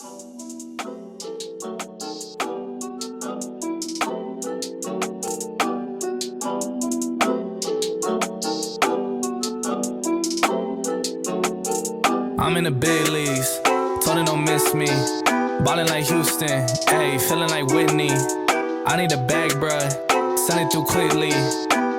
I'm in the big leagues, told her don't miss me. Ballin' like Houston, ayy, feeling like Whitney. I need a bag, bruh, send it through quickly.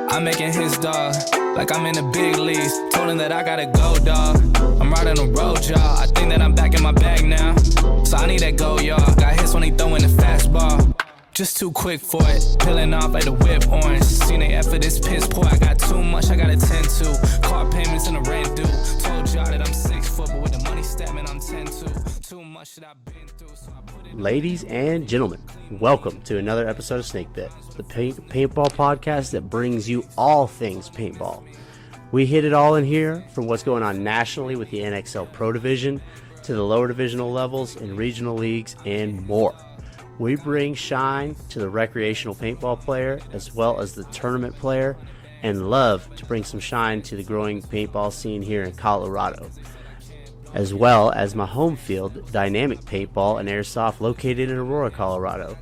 I'm making hits, dog, like I'm in the big leagues. Told him that I gotta go, dog. I'm riding the road, y'all. I think that I'm back in my bag now. So I need that go, y'all. Got hits when he throwing the fastball. Just too quick for it, peeling off like the whip orange. Seen they effort, this piss poor. I got too much, I gotta tend to. Car payments and the rent due. Told y'all that I'm 6 foot, but with the money statement, I'm 10-2. Too much that I've been through, so I put it. Ladies and gentlemen, welcome to another episode of Snake Bit, the paintball podcast that brings you all things paintball. We hit it all in here, from what's going on nationally with the NXL Pro Division to the lower divisional levels and regional leagues and more. We bring shine to the recreational paintball player as well as the tournament player, and love to bring some shine to the growing paintball scene here in Colorado, as well as my home field, Dynamic Paintball and Airsoft, located in Aurora, Colorado.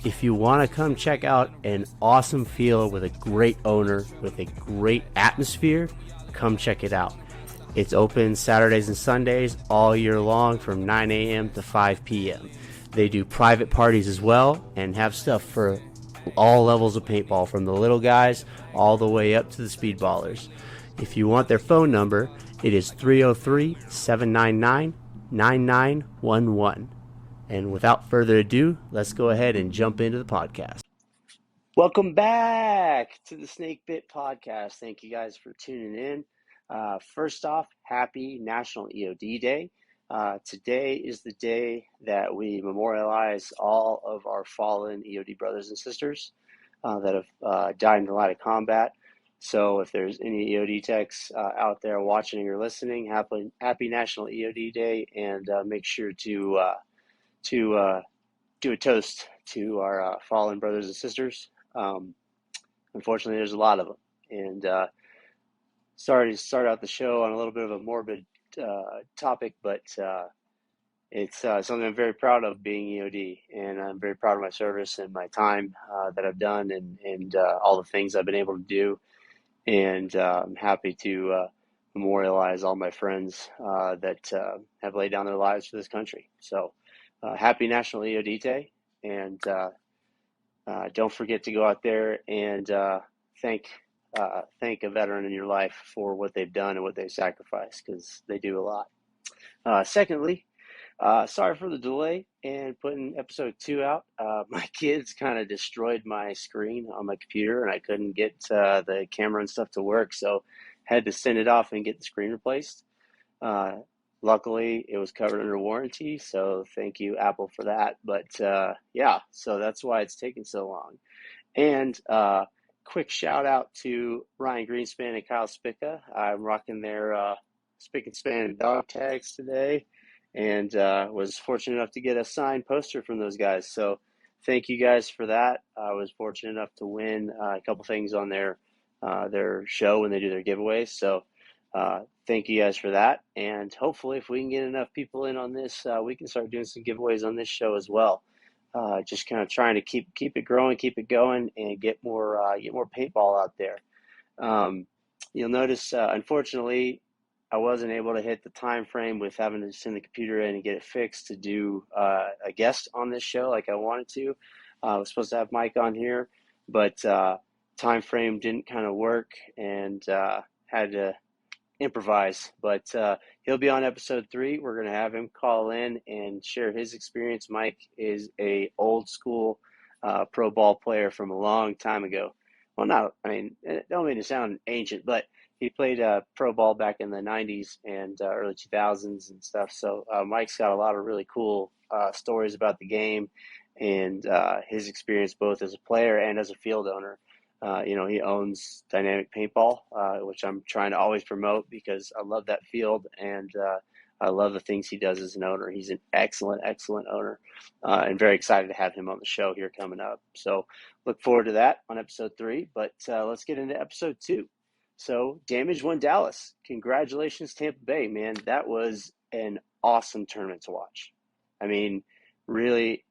If you want to come check out an awesome field with a great owner, with a great atmosphere, come check it out. It's open Saturdays and Sundays all year long from 9 a.m. to 5 p.m. They do private parties as well and have stuff for all levels of paintball, from the little guys all the way up to the speedballers. If you want their phone number, it is 303-799-9911. And without further ado, let's go ahead and jump into the podcast. Welcome back to the Snake Bit podcast. Thank you guys for tuning in. First off, happy National EOD Day. Today is the day that we memorialize all of our fallen EOD brothers and sisters that have died in the line of combat. So if there's any EOD techs out there watching or listening, happy National EOD Day, and make sure to do a toast to our fallen brothers and sisters. Unfortunately, there's a lot of them, and sorry to start out the show on a little bit of a morbid topic, but it's something I'm very proud of, being EOD, and I'm very proud of my service and my time that I've done, and all the things I've been able to do, and I'm happy to memorialize all my friends that have laid down their lives for this country. So happy National EOD Day, and don't forget to go out there and thank a veteran in your life for what they've done and what they've sacrificed, because they do a lot. Secondly, sorry for the delay in putting episode 2 out. My kids kind of destroyed my screen on my computer, and I couldn't get the camera and stuff to work, so had to send it off and get the screen replaced. Luckily, it was covered under warranty, so thank you, Apple, for that. But yeah, so that's why it's taking so long. And quick shout out to Ryan Greenspan and Kyle Spica. I'm rocking their Spick and Span dog tags today, and was fortunate enough to get a signed poster from those guys. So thank you guys for that. I was fortunate enough to win a couple things on their show when they do their giveaways. So thank you guys for that. And hopefully, if we can get enough people in on this, we can start doing some giveaways on this show as well. Just kind of trying to keep it growing, keep it going, and get more paintball out there. You'll notice, unfortunately, I wasn't able to hit the time frame with having to send the computer in and get it fixed to do a guest on this show like I wanted to. I was supposed to have Mike on here, but time frame didn't kind of work, and had to improvise. But he'll be on episode 3. We're going to have him call in and share his experience. Mike is a old school pro ball player from a long time ago. Well, I don't mean to sound ancient, but he played pro ball back in the 90s and early 2000s and stuff. So Mike's got a lot of really cool stories about the game and his experience both as a player and as a field owner. He owns Dynamic Paintball, which I'm trying to always promote because I love that field, and I love the things he does as an owner. He's an excellent owner, and very excited to have him on the show here coming up. So look forward to that on episode 3, but let's get into episode 2. So Tampa Wins Dallas. Congratulations, Tampa Bay, man. That was an awesome tournament to watch. I mean, really,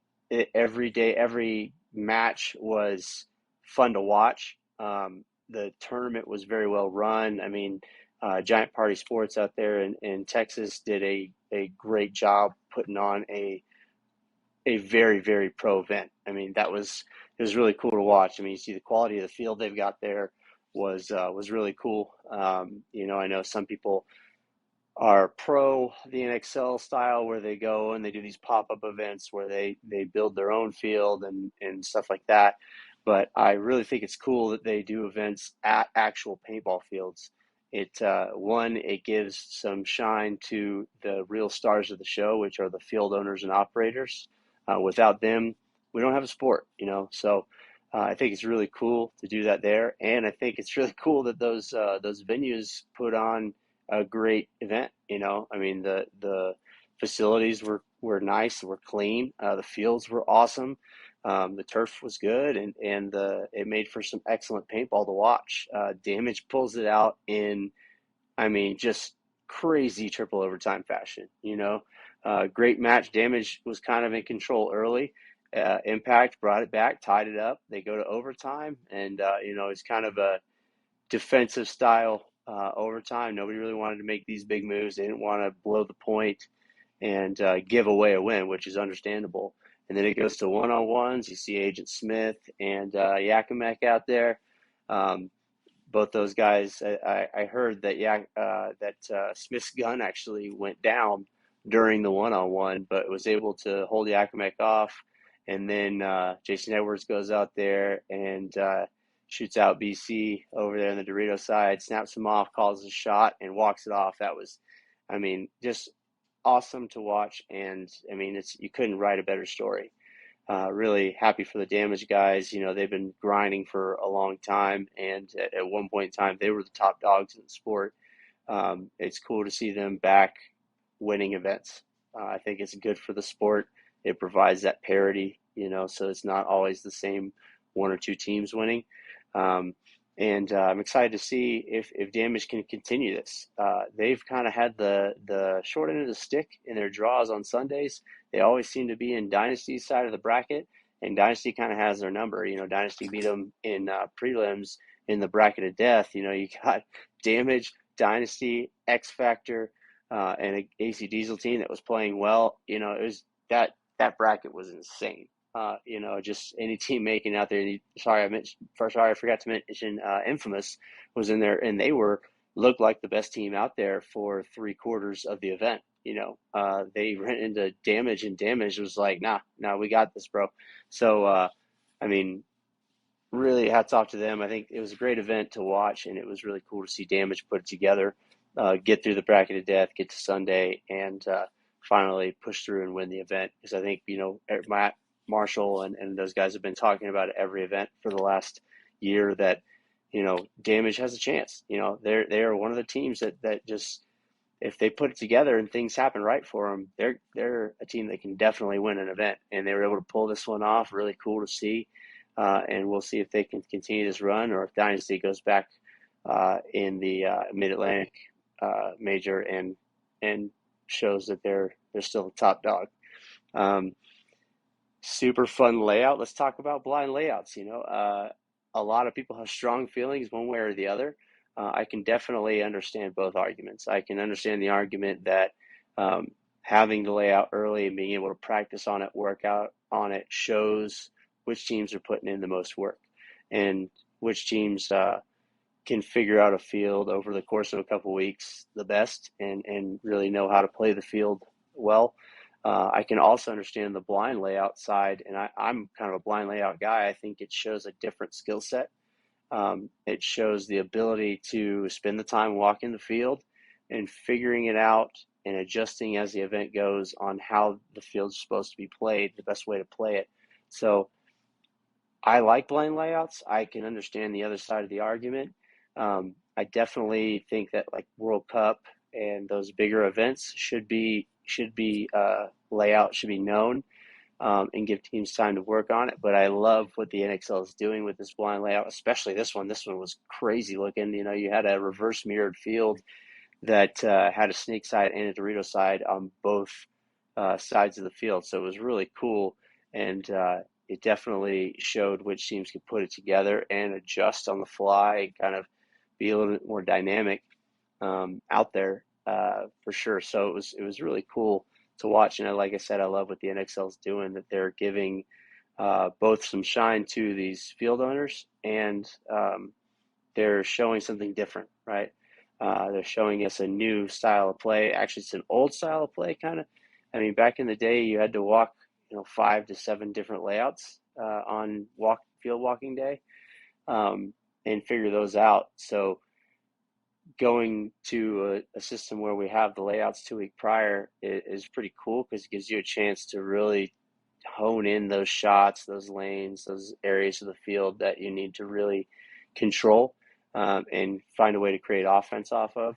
every day, every match was fun to watch. The tournament was very well run. I mean, Giant Party Sports out there in Texas did a great job putting on a very, very pro event. I mean, it was really cool to watch. I mean, you see the quality of the field they've got there was really cool. I know some people are pro the NXL style where they go and they do these pop-up events where they build their own field and stuff like that. But I really think it's cool that they do events at actual paintball fields. It gives some shine to the real stars of the show, which are the field owners and operators. Without them, we don't have a sport, So I think it's really cool to do that there, and I think it's really cool that those venues put on a great event. I mean, the facilities were nice, were clean. The fields were awesome. The turf was good, and it made for some excellent paintball to watch. Damage pulls it out in, I mean, just crazy triple overtime fashion. Great match. Damage was kind of in control early. Impact brought it back, tied it up. They go to overtime, and it's kind of a defensive style overtime. Nobody really wanted to make these big moves. They didn't want to blow the point and give away a win, which is understandable. And then it goes to one-on-ones. You see Agent Smith and Yakimek out there. Both those guys, I heard that Smith's gun actually went down during the one-on-one, but was able to hold Yakimek off. And then Jason Edwards goes out there and shoots out BC over there on the Dorito side, snaps him off, calls a shot, and walks it off. That was, I mean, just awesome to watch. And I mean, you couldn't write a better story. Really happy for the Damage guys. They've been grinding for a long time, and at one point in time, they were the top dogs in the sport. It's cool to see them back winning events. I think it's good for the sport. It provides that parity, so it's not always the same one or two teams winning. And I'm excited to see if Damage can continue this. They've kind of had the short end of the stick in their draws on Sundays. They always seem to be in Dynasty's side of the bracket, and Dynasty kind of has their number. Dynasty beat them in prelims in the bracket of death. You got Damage, Dynasty, X Factor, and an AC Diesel team that was playing well. It was that bracket was insane. Just any team making out there. Sorry, I forgot to mention Infamous was in there, and they looked like the best team out there for 3/4 of the event. They ran into Damage, and Damage was like, nah, we got this, bro. So, I mean, really hats off to them. I think it was a great event to watch, and it was really cool to see Damage put it together, get through the bracket of death, get to Sunday, and finally push through and win the event. Because I think, Matt Marshall and those guys have been talking about it every event for the last year that, Damage has a chance. They are one of the teams that just, if they put it together and things happen right for them, they're a team that can definitely win an event, and they were able to pull this one off. Really cool to see, and we'll see if they can continue this run or if Dynasty goes back in the Mid-Atlantic major and shows that they're still a top dog. Super fun layout. Let's talk about blind layouts. A lot of people have strong feelings one way or the other. I can definitely understand both arguments. I can understand the argument that having the layout early and being able to practice on it, work out on it, shows which teams are putting in the most work and which teams can figure out a field over the course of a couple of weeks the best and really know how to play the field well. I can also understand the blind layout side, and I'm kind of a blind layout guy. I think it shows a different skill set. It shows the ability to spend the time walking the field and figuring it out and adjusting as the event goes on how the field's supposed to be played, the best way to play it. So I like blind layouts. I can understand the other side of the argument. I definitely think that like World Cup and those bigger events should be layout should be known and give teams time to work on it. But I love what the NXL is doing with this blind layout, especially this one. This one was crazy looking. You had a reverse mirrored field that had a snake side and a Dorito side on both sides of the field. So it was really cool, and it definitely showed which teams could put it together and adjust on the fly, kind of be a little bit more dynamic out there for sure. So it was really cool to watch. And like I said, I love what the NXL is doing, that they're giving both some shine to these field owners, and they're showing something different, right? They're showing us a new style of play. Actually, it's an old style of play, kind of. I mean, back in the day, you had to walk, 5 to 7 different layouts on field walking day, and figure those out. So going to a system where we have the layouts 2 weeks prior is pretty cool, because it gives you a chance to really hone in those shots, those lanes, those areas of the field that you need to really control, and find a way to create offense off of.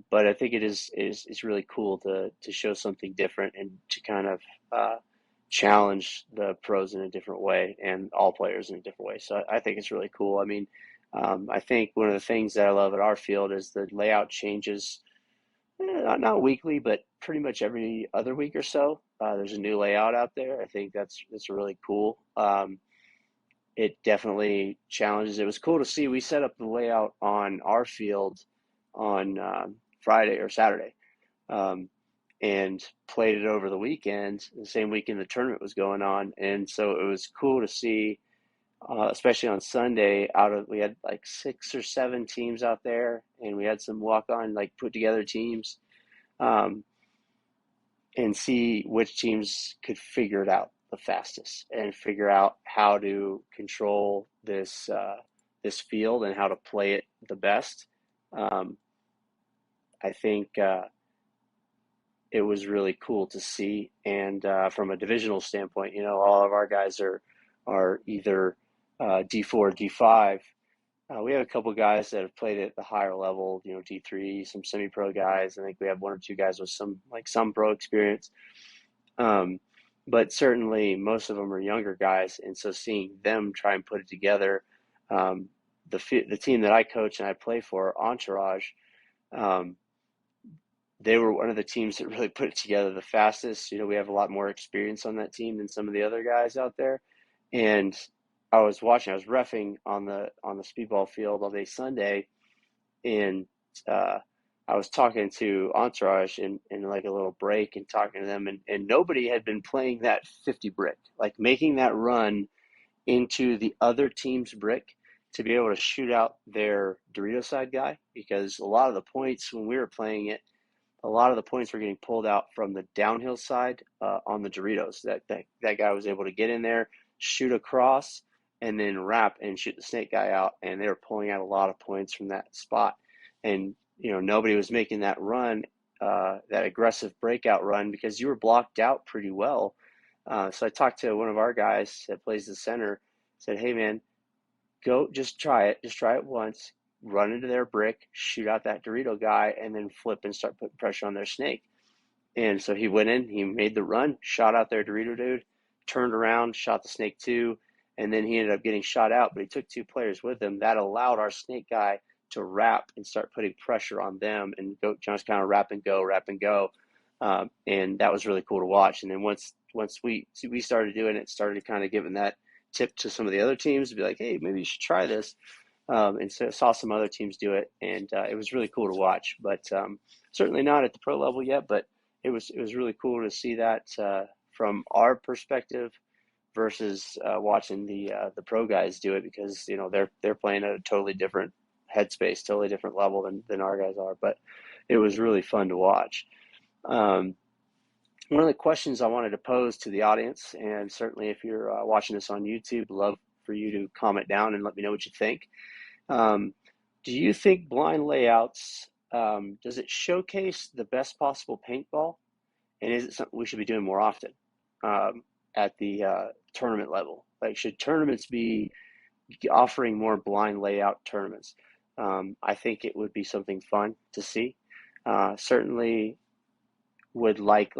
But I think it's really cool to show something different, and to kind of challenge the pros in a different way, and all players in a different way. So I think it's really cool. I mean, I think one of the things that I love at our field is the layout changes, not weekly, but pretty much every other week or so. There's a new layout out there. I think that's really cool. It definitely challenges. It was cool to see. We set up the layout on our field on Friday or Saturday, and played it over the weekend, the same weekend the tournament was going on. And so it was cool to see, especially on Sunday. We had like 6 or 7 teams out there, and we had some walk-on, like put together teams, um, and see which teams could figure it out the fastest, and figure out how to control this field and how to play it the best. Um, I think it was really cool to see. And from a divisional standpoint, all of our guys are either D4, D5. We have a couple guys that have played at the higher level, D3, some semi-pro guys. I think we have 1 or 2 guys with some pro experience. But certainly most of them are younger guys, and so seeing them try and put it together, the team that I coach and I play for, Entourage, um, they were one of the teams that really put it together the fastest. We have a lot more experience on that team than some of the other guys out there. And I was reffing on the speedball field all day Sunday, and I was talking to Entourage in like a little break, and talking to them, and nobody had been playing that 50 brick, like making that run into the other team's brick to be able to shoot out their Dorito side guy, because a lot of the points when we were playing it, a lot of the points were getting pulled out from the downhill side on the Doritos. That guy was able to get in there, shoot across, and then wrap and shoot the snake guy out, and they were pulling out a lot of points from that spot. And nobody was making that run, that aggressive breakout run, because you were blocked out pretty well. So I talked to one of our guys that plays the center, said, "Hey man, go, just try it once, run into their brick, shoot out that Dorito guy, and then flip and start putting pressure on their snake." And so he went in, he made the run, shot out their Dorito dude, turned around, shot the snake too, and then he ended up getting shot out, but he took 2 players with him. That allowed our snake guy to wrap and start putting pressure on them, and go just kind of wrap and go. And that was really cool to watch. And then once we started doing it, started kind of giving that tip to some of the other teams to be like, "Hey, maybe you should try this." And so saw some other teams do it, and it was really cool to watch. But certainly not at the pro level yet, but it was really cool to see that from our perspective, versus watching the pro guys do it, because they're playing at a totally different headspace, totally different level than our guys are. But it was really fun to watch. One of the questions I wanted to pose to the audience, and certainly if you're watching this on YouTube, love for you to comment down and let me know what you think. Do you think blind layouts, does it showcase the best possible paintball? And is it something we should be doing more often at the tournament level? Like, should tournaments be offering more blind layout tournaments? I think it would be something fun to see. Certainly would like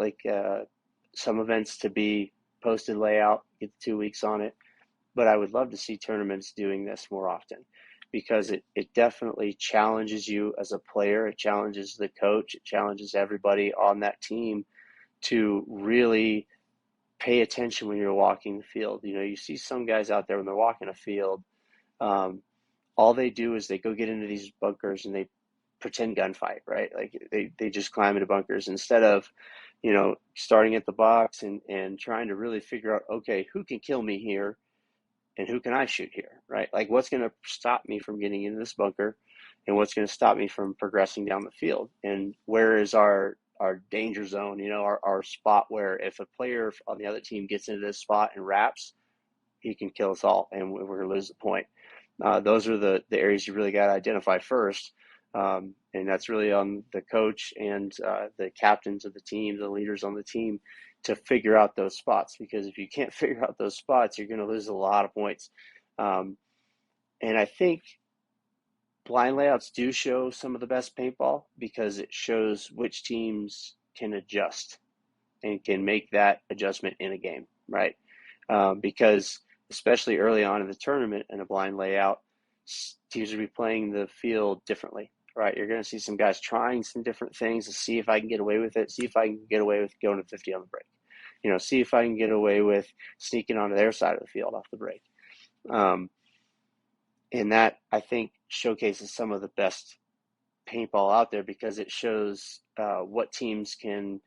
some events to be posted layout, get the 2 weeks on it. But I would love to see tournaments doing this more often, because it definitely challenges you as a player. It challenges the coach. It challenges everybody on that team to really pay attention when you're walking the field. You see some guys out there when they're walking a field, all they do is they go get into these bunkers and they pretend gunfight, right? Like they just climb into bunkers instead of, starting at the box and trying to really figure out, okay, who can kill me here and who can I shoot here, right? Like what's going to stop me from getting into this bunker and what's going to stop me from progressing down the field, and where is our danger zone, our spot where if a player on the other team gets into this spot and wraps, he can kill us all and we're going to lose the point. Those are the areas you really got to identify first. And that's really on the coach and the captains of the team, the leaders on the team, to figure out those spots. Because if you can't figure out those spots, you're going to lose a lot of points. And I think blind layouts do show some of the best paintball because it shows which teams can adjust and can make that adjustment in a game, right? Because especially early on in the tournament in a blind layout, teams will be playing the field differently, right? You're going to see some guys trying some different things to see if I can get away with it, see if I can get away with going to 50 on the break, see if I can get away with sneaking onto their side of the field off the break. And that, I think, showcases some of the best paintball out there because it shows what teams can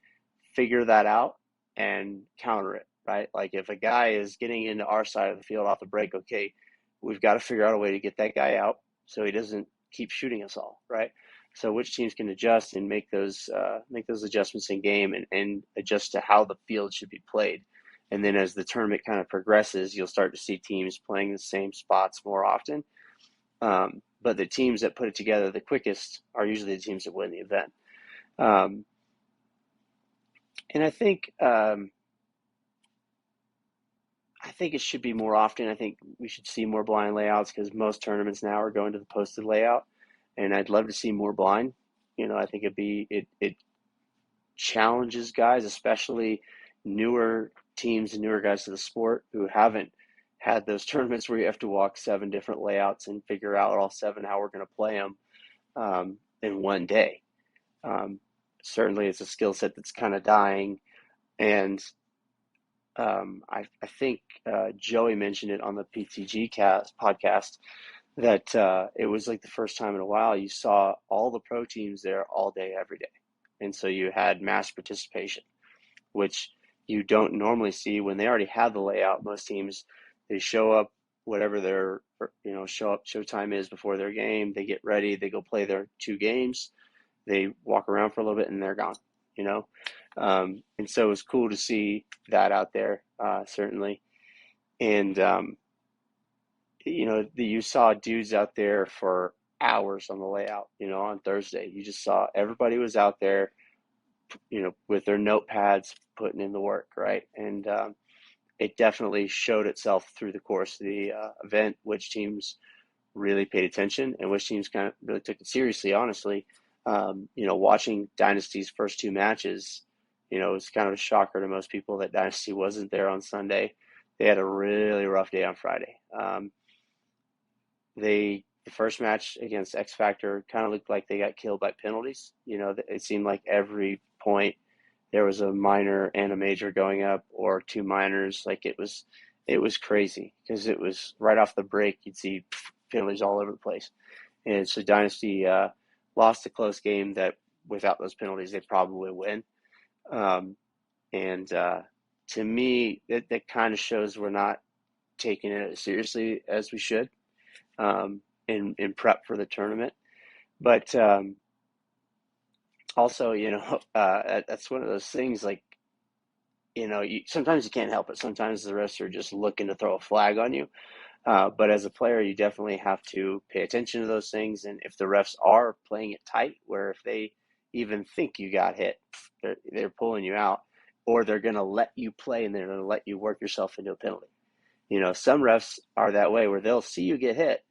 figure that out and counter it, right? Like if a guy is getting into our side of the field off the break, okay, we've got to figure out a way to get that guy out so he doesn't keep shooting us all, right? So which teams can adjust and make those adjustments in game and adjust to how the field should be played. And then as the tournament kind of progresses, you'll start to see teams playing the same spots more often. But the teams that put it together the quickest are usually the teams that win the event. And I think it should be more often. I think we should see more blind layouts because most tournaments now are going to the posted layout, and I'd love to see more blind. I think it challenges guys, especially newer teams and newer guys to the sport who haven't had those tournaments where you have to walk 7 different layouts and figure out all 7 how we're going to play them in one day. Certainly, it's a skill set that's kind of dying, and I think Joey mentioned it on the PTG podcast that it was like the first time in a while you saw all the pro teams there all day, every day. And so you had mass participation, which you don't normally see when they already have the layout. Most teams, they show up, whatever their showtime is before their game. They get ready, they go play their 2 games, they walk around for a little bit, and they're gone. And so it was cool to see that out there, certainly. And you saw dudes out there for hours on the layout. On Thursday, you just saw everybody was out there, with their notepads putting in the work, right? And it definitely showed itself through the course of the event, which teams really paid attention and which teams kind of really took it seriously, honestly. Watching Dynasty's first 2 matches, it was kind of a shocker to most people that Dynasty wasn't there on Sunday. They had a really rough day on Friday. The first match against X Factor kind of looked like they got killed by penalties. It seemed like every point there was a minor and a major going up, or 2 minors. Like it was crazy because it was right off the break. You'd see penalties all over the place, and so Dynasty lost a close game that without those penalties they probably win. And to me, that kind of shows we're not taking it as seriously as we should in prep for the tournament. But also, that's one of those things, like, sometimes you can't help it. Sometimes the refs are just looking to throw a flag on you. But as a player, you definitely have to pay attention to those things. And if the refs are playing it tight, where if they even think you got hit, they're pulling you out, or they're going to let you play and they're going to let you work yourself into a penalty. Some refs are that way where they'll see you get hit,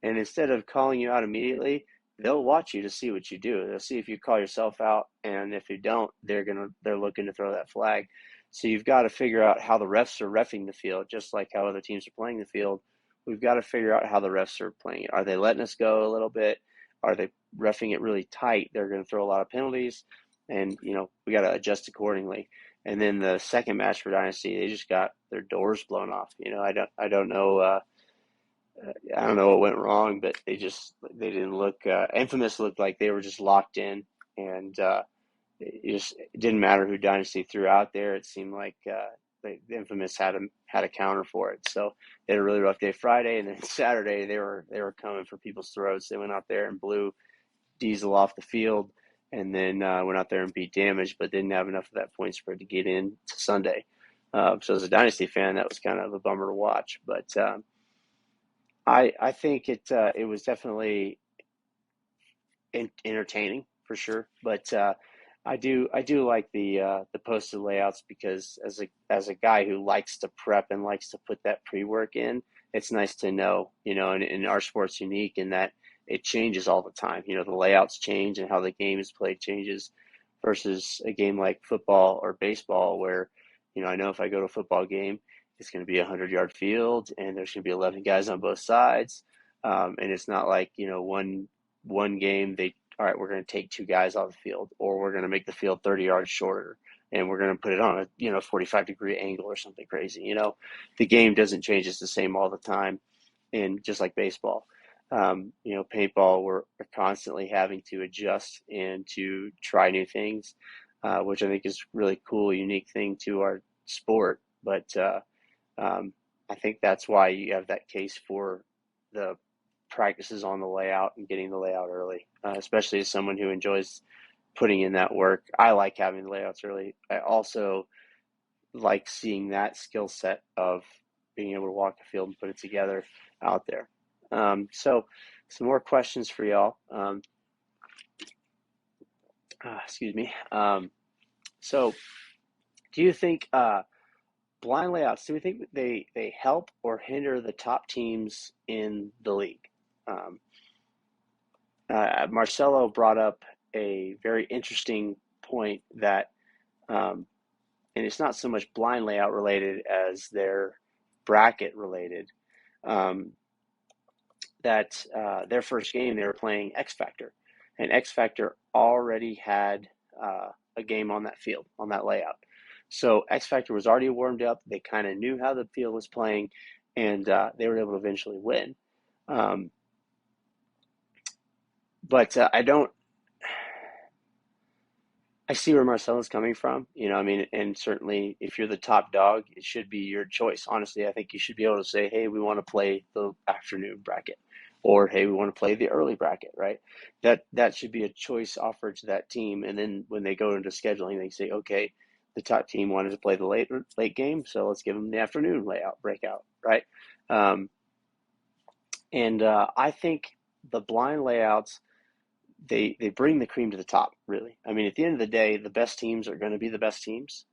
and instead of calling you out immediately, they'll watch you to see what you do. They'll see if you call yourself out, and if you don't, they're looking to throw that flag. So you've got to figure out how the refs are reffing the field, just like how other teams are playing the field. We've got to figure out how the refs are playing it. Are they letting us go a little bit? Are they reffing it really tight? They're going to throw a lot of penalties, and we got to adjust accordingly. And then the second match for Dynasty, they just got their doors blown off. I don't know. I don't know what went wrong, but they didn't look. Infamous looked like they were just locked in, and it didn't matter who Dynasty threw out there. It seemed like the Infamous had a counter for it. So they had a really rough day Friday, and then Saturday they were coming for people's throats. They went out there and blew Diesel off the field, and then went out there and beat Damage, but didn't have enough of that point spread to get in to Sunday. So as a Dynasty fan, that was kind of a bummer to watch. But I think it was definitely entertaining for sure. But I do like the posted layouts, because as a guy who likes to prep and likes to put that pre work in, it's nice to know, and our sport's unique in that it changes all the time. The layouts change and how the game is played changes, versus a game like football or baseball where, I know if I go to a football game, it's going to be a 100-yard field and there's going to be 11 guys on both sides. And it's not like, one game all right, we're going to take two guys off the field, or we're going to make the field 30 yards shorter, and we're going to put it on a 45-degree angle or something crazy. The game doesn't change; it's the same all the time, and just like baseball, paintball, we're constantly having to adjust and to try new things, which I think is really cool, unique thing to our sport. But I think that's why you have that case for the practices on the layout and getting the layout early, especially as someone who enjoys putting in that work. I like having the layouts early. I also like seeing that skill set of being able to walk the field and put it together out there. So some more questions for y'all. Excuse me. So do you think blind layouts, do we think they help or hinder the top teams in the league? Um, Marcelo brought up a very interesting point that, and it's not so much blind layout related as their bracket related, um, that their first game they were playing X Factor, and X Factor already had a game on that field, on that layout. So X Factor was already warmed up. They kind of knew how the field was playing, and they were able to eventually win. Um, but I see where Marcelo's coming from. I mean, and certainly if you're the top dog, it should be your choice. Honestly, I think you should be able to say, hey, we want to play the afternoon bracket, or hey, we want to play the early bracket, right? That should be a choice offered to that team. And then when they go into scheduling, they say, okay, the top team wanted to play the late game, so let's give them the afternoon layout breakout, right? Um, and I think the blind layouts, they bring the cream to the top, really. I mean, at the end of the day, the best teams are going to be the best teams,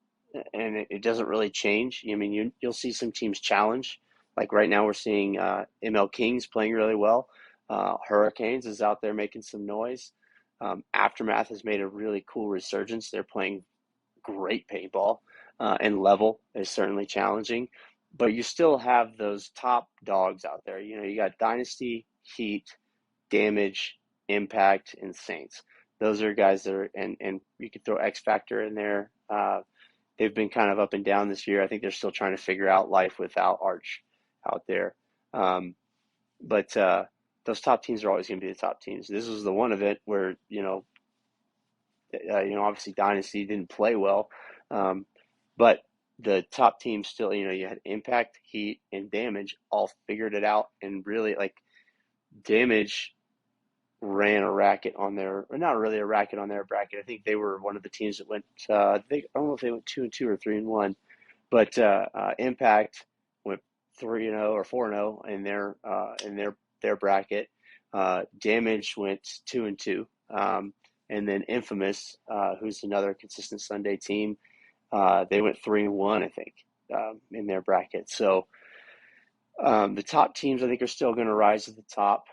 and it doesn't really change. I mean, you'll see some teams challenge. Like right now, we're seeing ML Kings playing really well. Hurricanes is out there making some noise. Aftermath has made a really cool resurgence. They're playing great paintball, and level is certainly challenging. But you still have those top dogs out there. You got Dynasty, Heat, Damage, Impact, and Saints. Those are guys that are, and you could throw X Factor in there. They've been kind of up and down this year. I think they're still trying to figure out life without Arch out there. But those top teams are always going to be the top teams. This was the one event where obviously Dynasty didn't play well, but the top teams still, you had Impact, Heat, and Damage all figured it out, and really like Damage ran a racket on their, or not really a racket on their bracket. I think they were one of the teams that went. I don't know if they went 2-2 or 3-1, but Impact went 3-0 or 4-0 in their bracket. Damage went 2-2, and then Infamous, who's another consistent Sunday team, they went 3-1, I think, in their bracket. So the top teams, I think, are still going to rise to the top,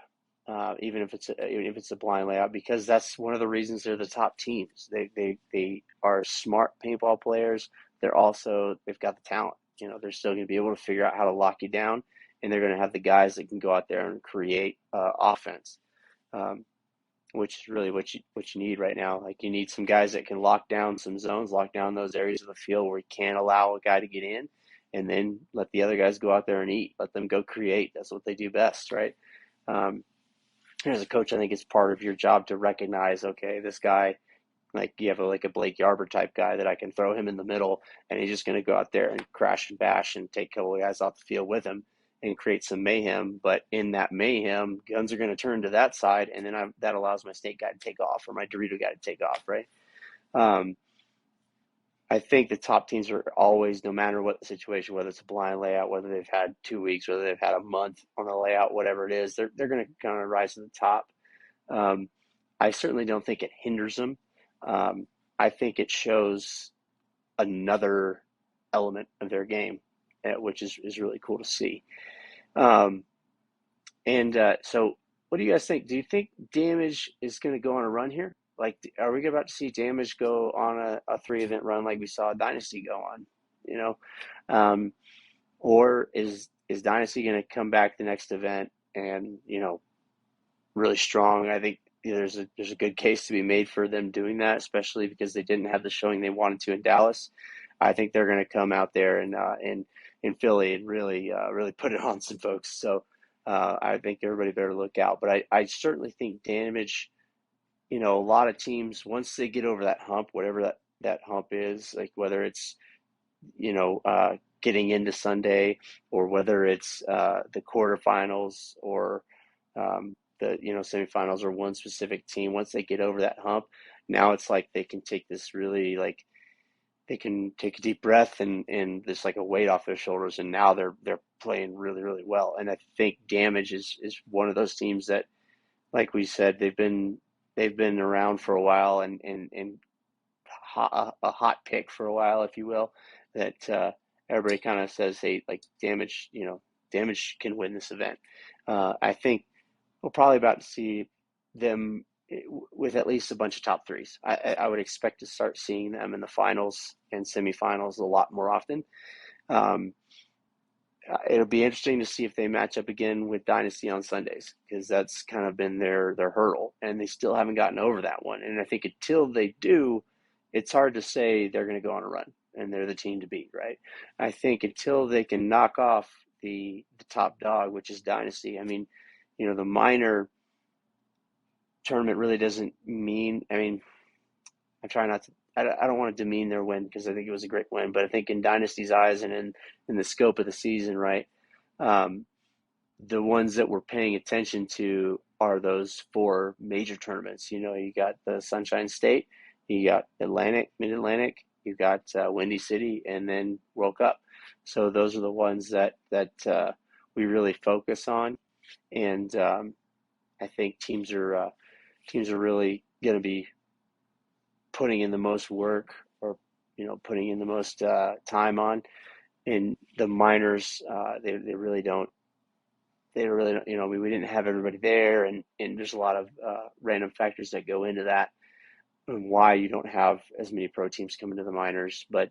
even if it's a blind layout, because that's one of the reasons they're the top teams. They are smart paintball players. They've got the talent. They're still going to be able to figure out how to lock you down, and they're going to have the guys that can go out there and create offense. which is really what you need right now. Like you need some guys that can lock down some zones, lock down those areas of the field where you can't allow a guy to get in, and then let the other guys go out there and eat. Let them go create. That's what they do best, right? Um, as a coach, I think it's part of your job to recognize, okay, this guy, like you have like a Blake Yarber type guy that I can throw him in the middle, and he's just going to go out there and crash and bash and take a couple of guys off the field with him and create some mayhem. But in that mayhem, guns are going to turn to that side, and then that allows my snake guy to take off or my Dorito guy to take off, right? I think the top teams are always, no matter what the situation, whether it's a blind layout, whether they've had 2 weeks, whether they've had a month on a layout, whatever it is, they're going to kind of rise to the top. I certainly don't think it hinders them. I think it shows another element of their game, which is really cool to see. So what do you guys think? Do you think Damage is going to go on a run here? Like, are we about to see Damage go on a 3-event run like we saw Dynasty go on? You know, or is Dynasty going to come back the next event and really strong? I think there's a good case to be made for them doing that, especially because they didn't have the showing they wanted to in Dallas. I think they're going to come out there and in Philly and really put it on some folks. So I think everybody better look out. But I certainly think Damage. A lot of teams, once they get over that hump, whatever that hump is, like whether it's getting into Sunday, or whether it's the quarterfinals, or the semifinals, or one specific team, once they get over that hump, now it's like they can take this really, like, they can take a deep breath and there's like a weight off their shoulders, and now they're playing really, really well. And I think Damage is one of those teams that, like we said, they've been around for a while, and a hot pick for a while, if you will, that everybody kind of says, hey, like Damage can win this event. I think we're probably about to see them with at least a bunch of top threes. I would expect to start seeing them in the finals and semifinals a lot more often. It'll be interesting to see if they match up again with Dynasty on Sundays, because that's kind of been their hurdle, and they still haven't gotten over that one. And I think until they do, it's hard to say they're going to go on a run and they're the team to beat, right? I think until they can knock off the top dog, which is Dynasty. I mean, the minor tournament really doesn't mean. I mean, I try not to. I don't want to demean their win, because I think it was a great win. But I think in Dynasty's eyes and in the scope of the season, right, the ones that we're paying attention to are those 4 major tournaments. You got the Sunshine State, you got Mid-Atlantic, you got Windy City, and then World Cup. So those are the ones that we really focus on, and I think teams are really going to be putting in the most work, or putting in the most time on. In the minors, they really don't. We didn't have everybody there, and there's a lot of random factors that go into that, and why you don't have as many pro teams coming to the minors. But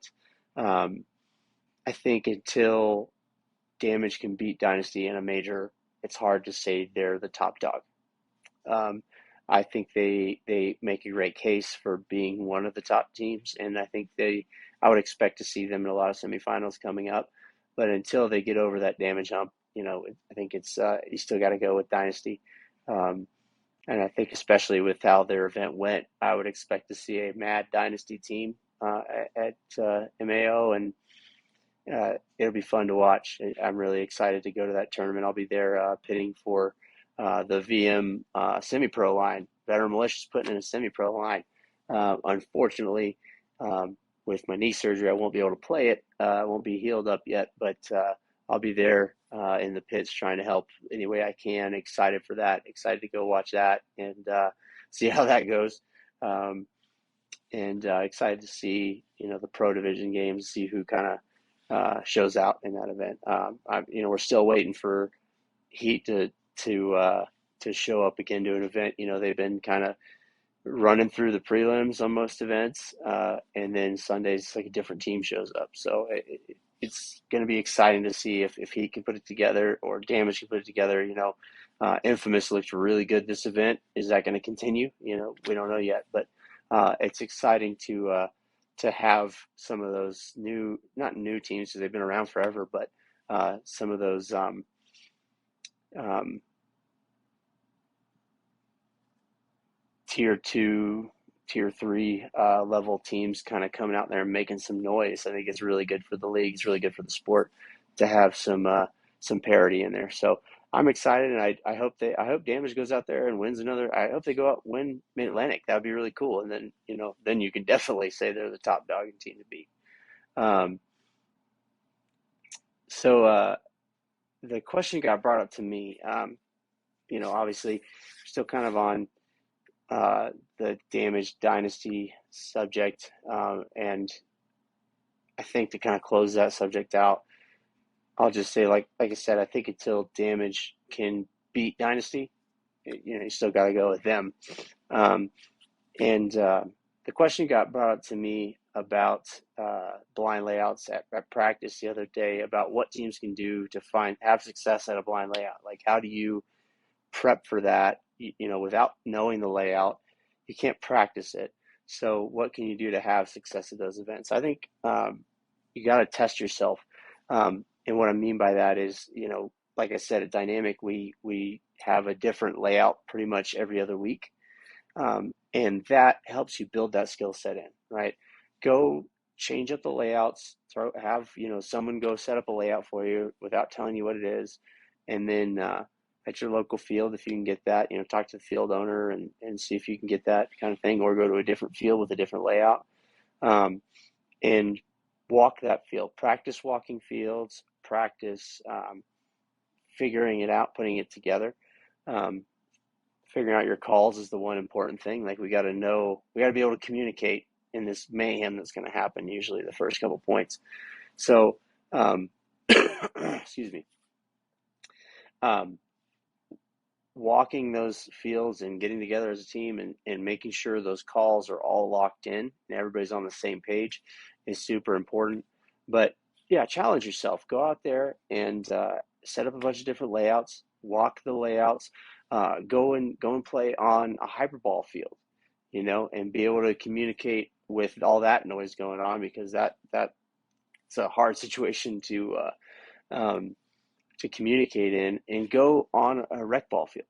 I think until Damage can beat Dynasty in a major, it's hard to say they're the top dog. I think they make a great case for being one of the top teams, and I think I would expect to see them in a lot of semifinals coming up. But until they get over that Damage hump, I think it's you still got to go with Dynasty. And I think especially with how their event went, I would expect to see a mad Dynasty team at MAO, and it'll be fun to watch. I'm really excited to go to that tournament. I'll be there pitting for the VM semi-pro line. Veteran Militia's putting in a semi-pro line. Unfortunately, with my knee surgery, I won't be able to play it. I won't be healed up yet, but I'll be there in the pits trying to help any way I can. Excited for that. Excited to go watch that and see how that goes. And excited to see the pro division games, see who kind of shows out in that event. We're still waiting for Heat to show up again to an event. They've been kind of running through the prelims on most events, and then Sundays like a different team shows up. So going to be exciting to see if he can put it together or Damage can put it together. Infamous looked really good this event. Is that going to continue? We don't know yet, but it's exciting to have some of those not new teams because they've been around forever, but some of those um, tier 2, tier 3 level teams kind of coming out there and making some noise. I think it's really good for the league. It's really good for the sport to have some parity in there. So I'm excited, and I hope Damage goes out there and wins another. I hope they go out and win Mid Atlantic. That would be really cool. And then you can definitely say they're the top dog and team to beat. So the question got brought up to me. Obviously, still kind of on the Damage Dynasty subject, and I think to kind of close that subject out, I'll just say, like I said, I think until Damage can beat Dynasty, you still got to go with them. And the question got brought up to me about blind layouts at practice the other day, about what teams can do to have success at a blind layout. Like, how do you prep for that? Without knowing the layout, you can't practice it. So what can you do to have success at those events? I think you got to test yourself. And what I mean by that is, like I said, at Dynamic, we have a different layout pretty much every other week. And that helps you build that skill set in, right? Go change up the layouts, have someone go set up a layout for you without telling you what it is. And then at your local field, if you can get that, talk to the field owner and see if you can get that kind of thing, or go to a different field with a different layout, and walk that field. Practice walking fields, practice figuring it out, putting it together. Figuring out your calls is the one important thing. Like, we got to be able to communicate in this mayhem that's going to happen usually the first couple points. So, excuse me. Walking those fields and getting together as a team and making sure those calls are all locked in and everybody's on the same page is super important. But yeah, challenge yourself. Go out there and set up a bunch of different layouts, walk the layouts, go and play on a hyperball field, and be able to communicate with all that noise going on, because that's a hard situation to communicate in. And go on a rec ball field.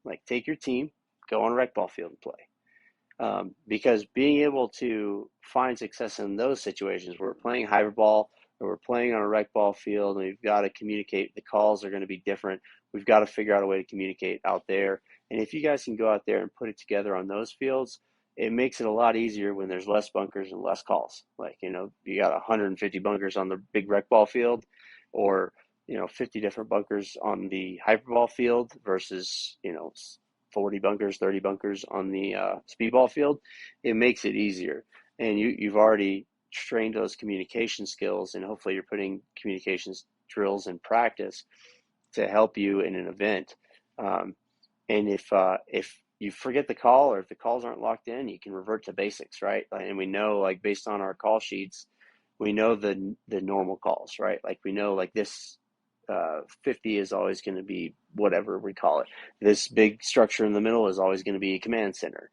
Like, take your team, go on a rec ball field and play. Because being able to find success in those situations where we're playing hyperball or we're playing on a rec ball field, and we've got to communicate, the calls are going to be different. We've got to figure out a way to communicate out there. And if you guys can go out there and put it together on those fields, it makes it a lot easier when there's less bunkers and less calls. Like, you got 150 bunkers on the big rec ball field, or 50 different bunkers on the hyperball field versus 40 bunkers, 30 bunkers on the speedball field. It makes it easier, and you've already trained those communication skills, and hopefully you're putting communications drills in practice to help you in an event. And if you forget the call, or if the calls aren't locked in, you can revert to basics, right? And we know, like, based on our call sheets, we know the normal calls, right? Like, we know, like, this 50 is always going to be whatever we call it. This big structure in the middle is always going to be a command center.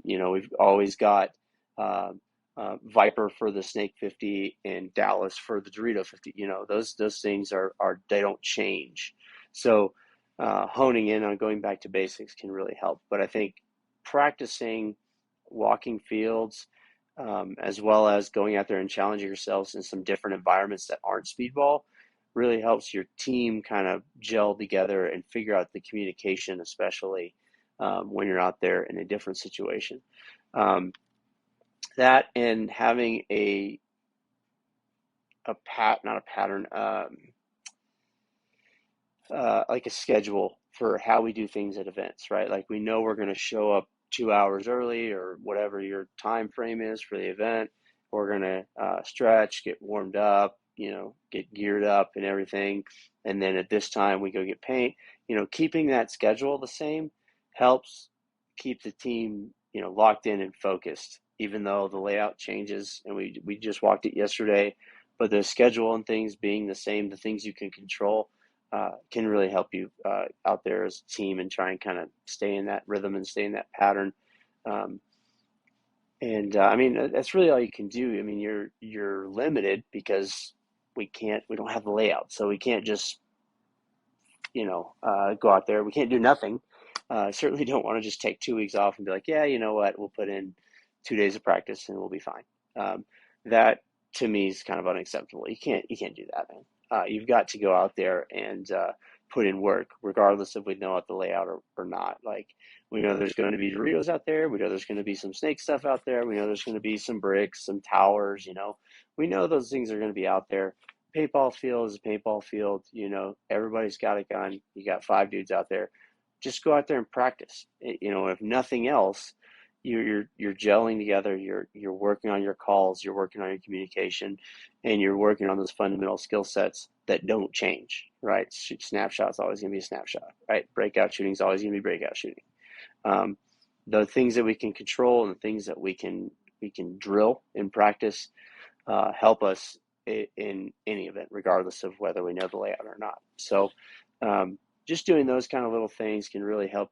We've always got Viper for the Snake 50 and Dallas for the Dorito 50. Those things are they don't change. So honing in on going back to basics can really help. But I think practicing walking fields, as well as going out there and challenging yourselves in some different environments that aren't speedball, really helps your team kind of gel together and figure out the communication, especially when you're out there in a different situation. That, and having not a pattern, like a schedule for how we do things at events, right? Like, we know we're going to show up 2 hours early, or whatever your time frame is for the event. We're going to stretch, get warmed up, get geared up and everything. And then at this time we go get paint. Keeping that schedule the same helps keep the team, locked in and focused, even though the layout changes. And we just walked it yesterday but the schedule and things being the same, the things you can control can really help you out there as a team and try and kind of stay in that rhythm and stay in that pattern. Um, and I mean, that's really all you can do. I mean, you're limited because we don't have the layout, so we can't just go out there. We can't do nothing. Certainly don't want to just take 2 weeks off and be like, yeah, you know what, we'll put in 2 days of practice and we'll be fine. That to me is kind of unacceptable. You can't do that, man. You've got to go out there and put in work, regardless if we know what the layout or not. Like, we know there's going to be Doritos out there. We know there's going to be some snake stuff out there. We know there's going to be some bricks, some towers. We know those things are going to be out there. Paintball field is a paintball field. Everybody's got a gun. You got 5 dudes out there. Just go out there and practice. If nothing else, you're gelling together. You're working on your calls. You're working on your communication, and you're working on those fundamental skill sets that don't change. Right? Snapshot's always going to be a snapshot. Right? Breakout shooting is always going to be breakout shooting. The things that we can control and the things that we can drill in practice help us in any event, regardless of whether we know the layout or not. So just doing those kind of little things can really help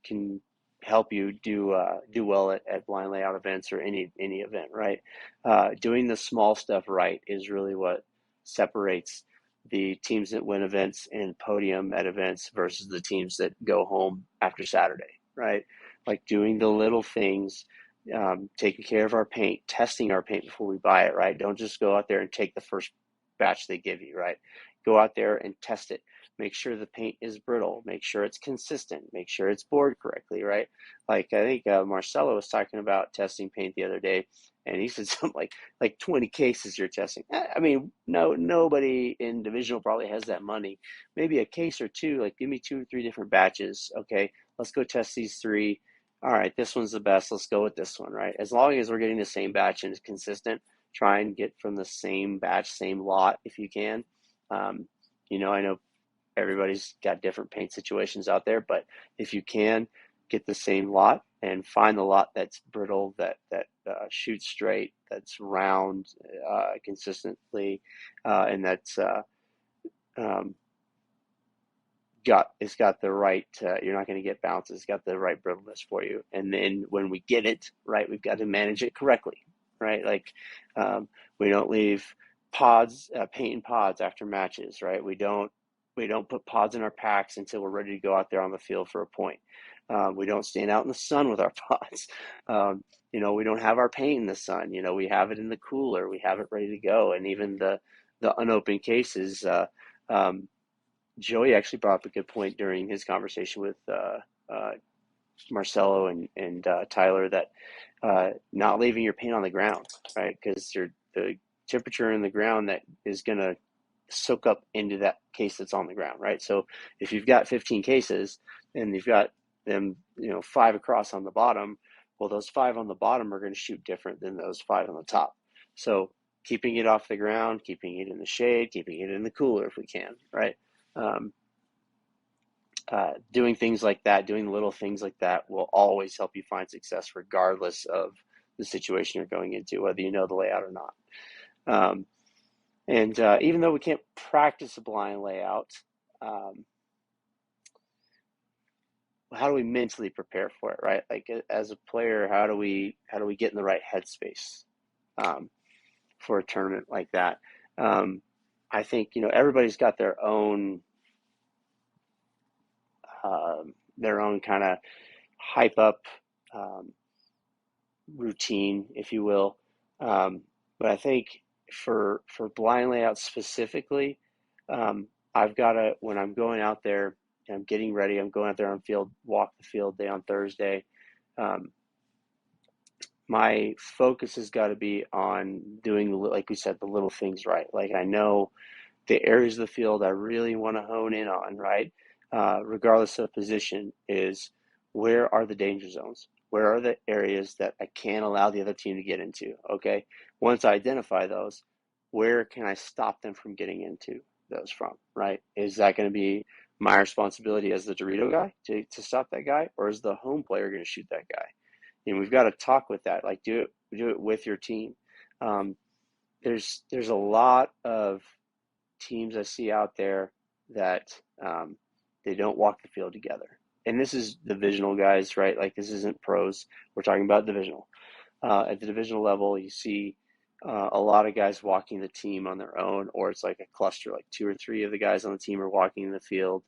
can help you do well at blind layout events or any event, right? Doing the small stuff right is really what separates the teams that win events and podium at events versus the teams that go home after Saturday, right? Like doing the little things, taking care of our paint, testing our paint before we buy it, right? Don't just go out there and take the first batch they give you, right? Go out there and test it. Make sure the paint is brittle. Make sure it's consistent. Make sure it's bored correctly, right? Like, I think Marcelo was talking about testing paint the other day, and he said something like 20 cases you're testing. I mean, nobody in divisional probably has that money. Maybe a case or two. Like, give me 2 or 3 different batches. Okay, let's go test these 3. All right, this one's the best. Let's go with this one, right? As long as we're getting the same batch and it's consistent, try and get from the same batch, same lot if you can. I know everybody's got different paint situations out there, but if you can, get the same lot and find the lot that's brittle, that shoots straight, that's round consistently, and that's it's got the right you're not going to get bounces. It's got the right brittleness for you. And then when we get it right, we've got to manage it correctly, right? Like, we don't leave pods, paint in pods after matches, right? We don't put pods in our packs until we're ready to go out there on the field for a point. We don't stand out in the sun with our pods. We don't have our paint in the sun. We have it in the cooler. We have it ready to go. And even the unopened cases, Joey actually brought up a good point during his conversation with Marcelo and Tyler, that not leaving your paint on the ground, right? Because the temperature in the ground that is going to soak up into that case that's on the ground, right? So if you've got 15 cases and you've got them, 5 across on the bottom, well, those 5 on the bottom are going to shoot different than those 5 on the top. So keeping it off the ground, keeping it in the shade, keeping it in the cooler if we can, right? Doing things like that, doing little things like that will always help you find success regardless of the situation you're going into, whether you know the layout or not. And even though we can't practice a blind layout, how do we mentally prepare for it, right? Like, as a player, how do we get in the right headspace for a tournament like that? I think everybody's got their own kind of hype up routine, if you will. But I think for blind layouts specifically, I've got to, when I'm going out there and I'm getting ready, I'm going out there on field, walk the field day on Thursday. My focus has got to be on doing, like we said, the little things right. Like, I know the areas of the field I really want to hone in on, right? Regardless of position, is where are the danger zones? Where are the areas that I can't allow the other team to get into? Okay. Once I identify those, where can I stop them from getting into those from, right? Is that going to be my responsibility as the Dorito guy to stop that guy, or is the home player going to shoot that guy? And we've got to talk with that, like do it with your team. there's a lot of teams I see out there that they don't walk the field together. And this is divisional guys, right? Like this isn't pros. We're talking about divisional. At the divisional level, you see a lot of guys walking the team on their own, or it's like a cluster, like 2 or 3 of the guys on the team are walking the field,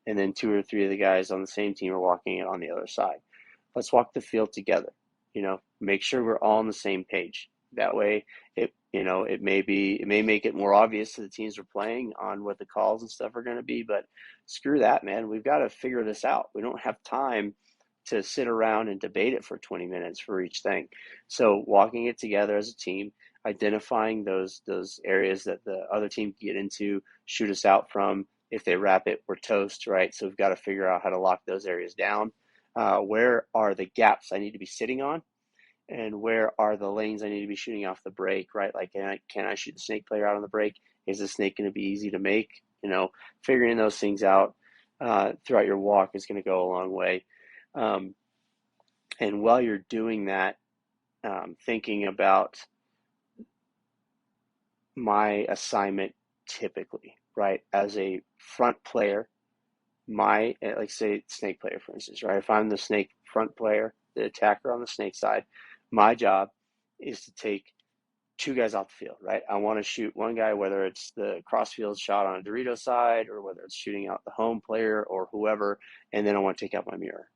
and then 2 or 3 of the guys on the same team are walking it on the other side. Let's walk the field together. Make sure we're all on the same page. That way, it may make it more obvious to the teams we're playing on what the calls and stuff are going to be. But screw that, man. We've got to figure this out. We don't have time to sit around and debate it for 20 minutes for each thing. So walking it together as a team, identifying those areas that the other team can get into, shoot us out from. If they wrap it, we're toast, right? So we've got to figure out how to lock those areas down. Where are the gaps I need to be sitting on? And where are the lanes I need to be shooting off the break, right? Like, can I shoot the snake player out on the break? Is the snake going to be easy to make? Figuring those things out throughout your walk is going to go a long way. And while you're doing that, thinking about my assignment typically, right? As a front player, like say snake player, for instance, right? If I'm the snake front player, the attacker on the snake side, my job is to take 2 guys off the field, right? I want to shoot one guy, whether it's the crossfield shot on a Dorito side or whether it's shooting out the home player or whoever, and then I want to take out my mirror,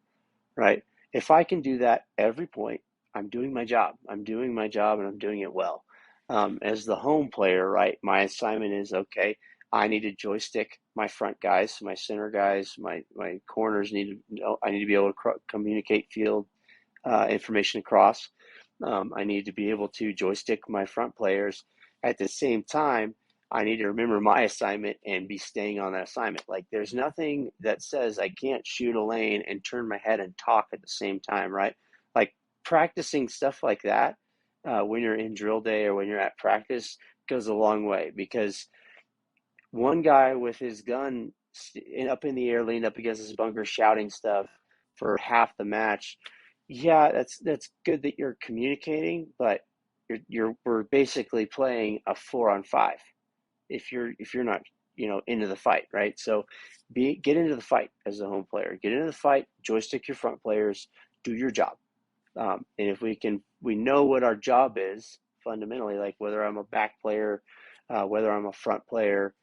right? If I can do that every point, I'm doing my job. I'm doing my job and I'm doing it well. As the home player, right, my assignment is, okay, I need to joystick my front guys, my center guys, my corners I need to be able to communicate field information across. I need to be able to joystick my front players. At the same time, I need to remember my assignment and be staying on that assignment. Like there's nothing that says I can't shoot a lane and turn my head and talk at the same time, right? Like practicing stuff like that when you're in drill day or when you're at practice goes a long way, because one guy with his gun up in the air, leaned up against his bunker, shouting stuff for half the match. Yeah, that's good that you're communicating, but we're basically playing a 4-on-5 if you're not into the fight, right? So get into the fight as a home player. Get into the fight, joystick your front players, do your job. And if we know what our job is fundamentally, like whether I'm a back player, whether I'm a front player,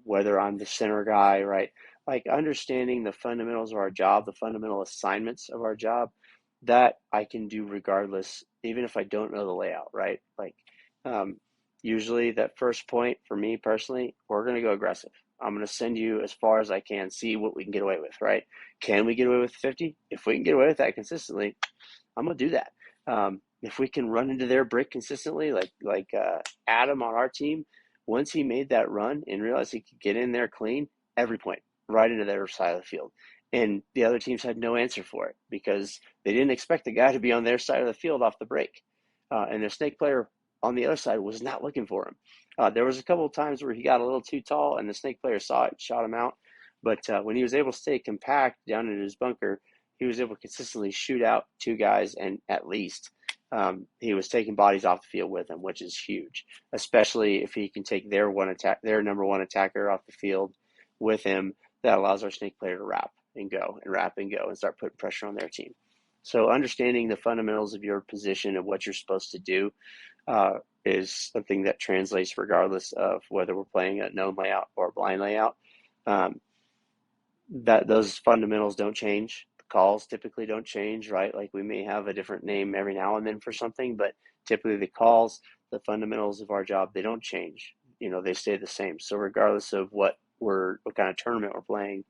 whether I'm the center guy, right? Like understanding the fundamentals of our job, the fundamental assignments of our job, that I can do regardless, even if I don't know the layout, right? Like usually that first point for me personally, we're going to go aggressive. I'm going to send you as far as I can, see what we can get away with, right? Can we get away with 50? If we can get away with that consistently, I'm going to do that. If we can run into their brick consistently, like Adam on our team, once he made that run and realized he could get in there clean, every point, right into their side of the field. And the other teams had no answer for it because they didn't expect the guy to be on their side of the field off the break. And the snake player on the other side was not looking for him. There was a couple of times where he got a little too tall and the snake player saw it, shot him out. But when he was able to stay compact down in his bunker, he was able to consistently shoot out 2 guys, and at least he was taking bodies off the field with him, which is huge, especially if he can take their number one attacker off the field with him. That allows our snake player to wrap and go and start putting pressure on their team. So understanding the fundamentals of your position and what you're supposed to do is something that translates regardless of whether we're playing a known layout or a blind layout. That those fundamentals don't change. The calls typically don't change, right? Like we may have a different name every now and then for something, but typically the calls, the fundamentals of our job, they don't change. They stay the same. So regardless of what kind of tournament we're playing,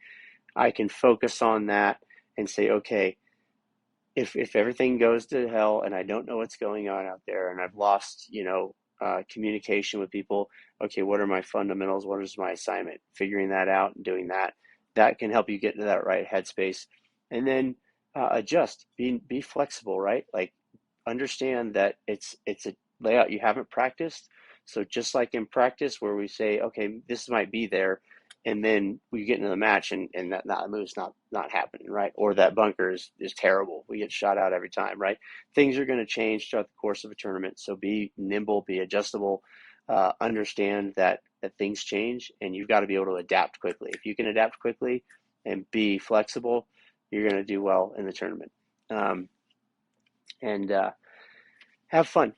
I can focus on that and say, okay, if everything goes to hell and I don't know what's going on out there and I've lost, communication with people, okay, what are my fundamentals? What is my assignment? Figuring that out and doing that can help you get into that right headspace. And then adjust, be flexible, right? Like understand that it's a layout you haven't practiced. So just like in practice where we say, okay, this might be there, and then we get into the match and that move's not happening, right? Or that bunker is terrible. We get shot out every time, right? Things are going to change throughout the course of a tournament. So be nimble, be adjustable, understand that things change, and you've got to be able to adapt quickly. If you can adapt quickly and be flexible, you're going to do well in the tournament. And have fun,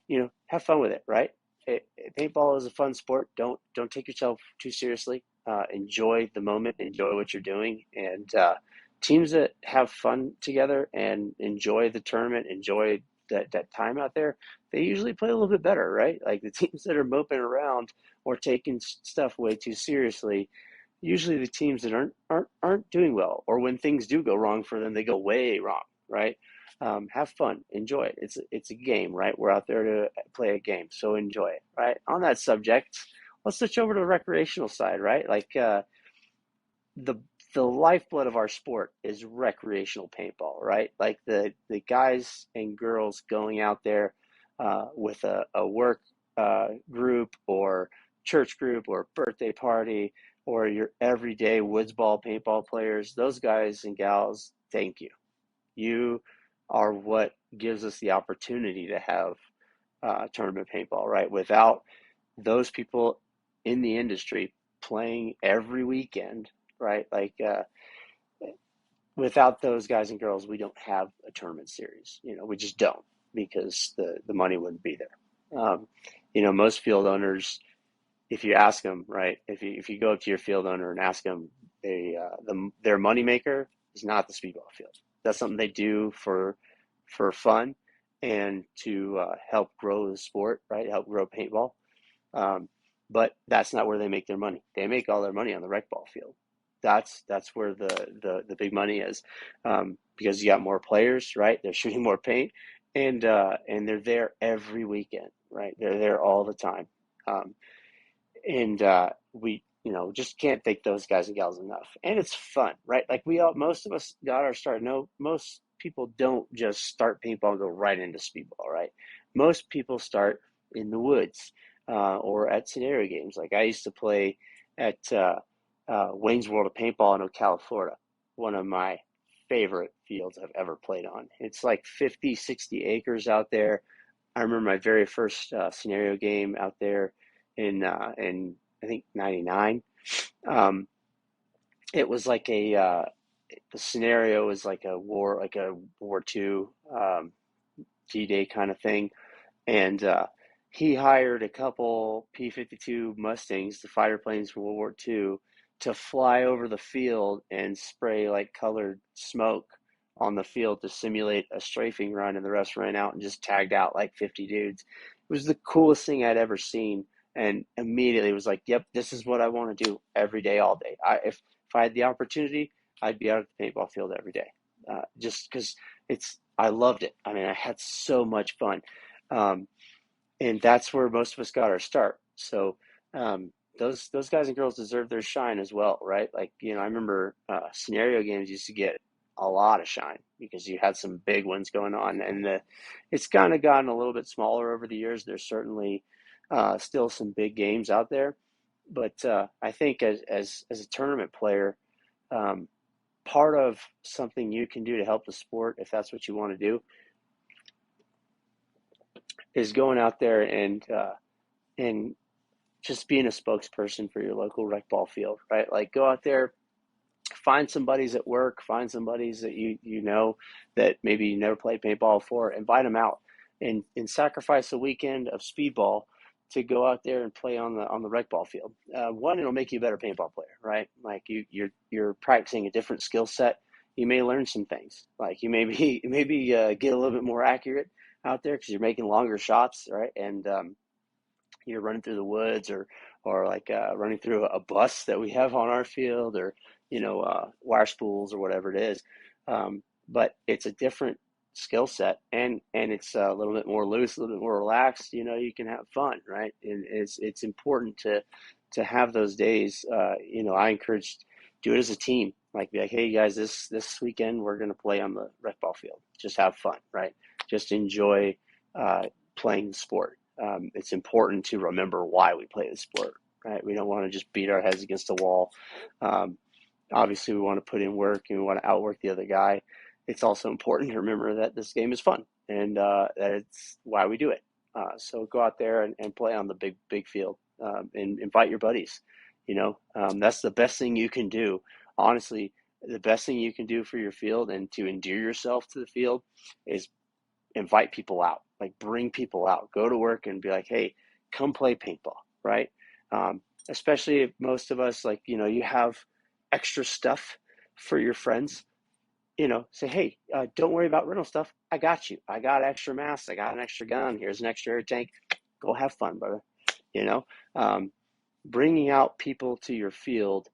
have fun with it, right? Paintball is a fun sport. Don't take yourself too seriously. Enjoy the moment, enjoy what you're doing, and teams that have fun together and enjoy the tournament, enjoy that time out there, they usually play a little bit better, right? Like the teams that are moping around or taking stuff way too seriously, usually the teams that aren't doing well, or when things do go wrong for them, they go way wrong, right? Have fun, enjoy it. It's a game, right? We're out there to play a game, so enjoy it, right? On that subject, let's switch over to the recreational side, right? Like the the lifeblood of our sport is recreational paintball, right? Like the guys and girls going out there with a work group or church group or birthday party or your everyday woods ball paintball players. Those guys and gals, thank you. You are what gives us the opportunity to have tournament paintball, right? Without those people in the industry playing every weekend, right? Like without those guys and girls, we don't have a tournament series. We just don't, because the money wouldn't be there. Most field owners, if you ask them, right, if you go up to your field owner and ask them, their moneymaker is not the speedball field. That's something they do for fun and to help grow the sport, right? Help grow paintball. But that's not where they make their money. They make all their money on the rec ball field. That's where the big money is, because you got more players, right? They're shooting more paint, and they're there every weekend, right? They're there all the time, and we just can't thank those guys and gals enough. And it's fun, right? Like most of us got our start. No, most people don't just start paintball and go right into speedball, right? Most people start in the woods or at scenario games. Like I used to play at Wayne's World of Paintball in Ocala, Florida, one of my favorite fields I've ever played on. It's like 50, 60 acres out there. I remember my very first scenario game out there in I think '99. Um, it was like the scenario was like a War II D-Day kind of thing, and he hired a couple P-52 Mustangs, the fighter planes from World War II, to fly over the field and spray like colored smoke on the field to simulate a strafing run, and the rest ran out and just tagged out like 50 dudes. It was the coolest thing I'd ever seen, and immediately was like, yep, this is what I want to do every day, all day. If I had the opportunity, I'd be out at the paintball field every day, just because I loved it. I mean, I had so much fun. Um, and that's where most of us got our start. So those guys and girls deserve their shine as well, right? Like I remember scenario games used to get a lot of shine because you had some big ones going on, and it's kind of gotten a little bit smaller over the years. There's certainly still some big games out there, but I think as a tournament player, part of something you can do to help the sport, if that's what you want to do, is going out there and just being a spokesperson for your local rec ball field, right? Like go out there, find some buddies at work, find some buddies that you know that maybe you never played paintball before, invite them out, and sacrifice a weekend of speedball to go out there and play on the rec ball field. One, it'll make you a better paintball player, right? Like you're practicing a different skill set. You may learn some things, like you maybe get a little bit more accurate out there because you're making longer shots, right? And you're running through the woods or like running through a bus that we have on our field, or wire spools or whatever it is. But it's a different skill set, and it's a little bit more loose, a little bit more relaxed. You can have fun, right? And it's important to have those days. I encourage, do it as a team. Like be like, hey guys, this weekend we're gonna play on the rec ball field. Just have fun, right? Just enjoy playing the sport. It's important to remember why we play the sport, right? We don't want to just beat our heads against the wall. Um, Obviously, we want to put in work and we want to outwork the other guy. It's also important to remember that this game is fun and that it's why we do it. So go out there and play on the big field and invite your buddies. That's the best thing you can do. Honestly, the best thing you can do for your field and to endear yourself to the field is invite people out, like bring people out, go to work and be like, hey, come play paintball, right? Um, Especially if most of us, like, you have extra stuff for your friends, say, hey, don't worry about rental stuff. I got you. I got extra masks. I got an extra gun. Here's an extra air tank. Go have fun, brother. You know, um, Bringing out people to your field,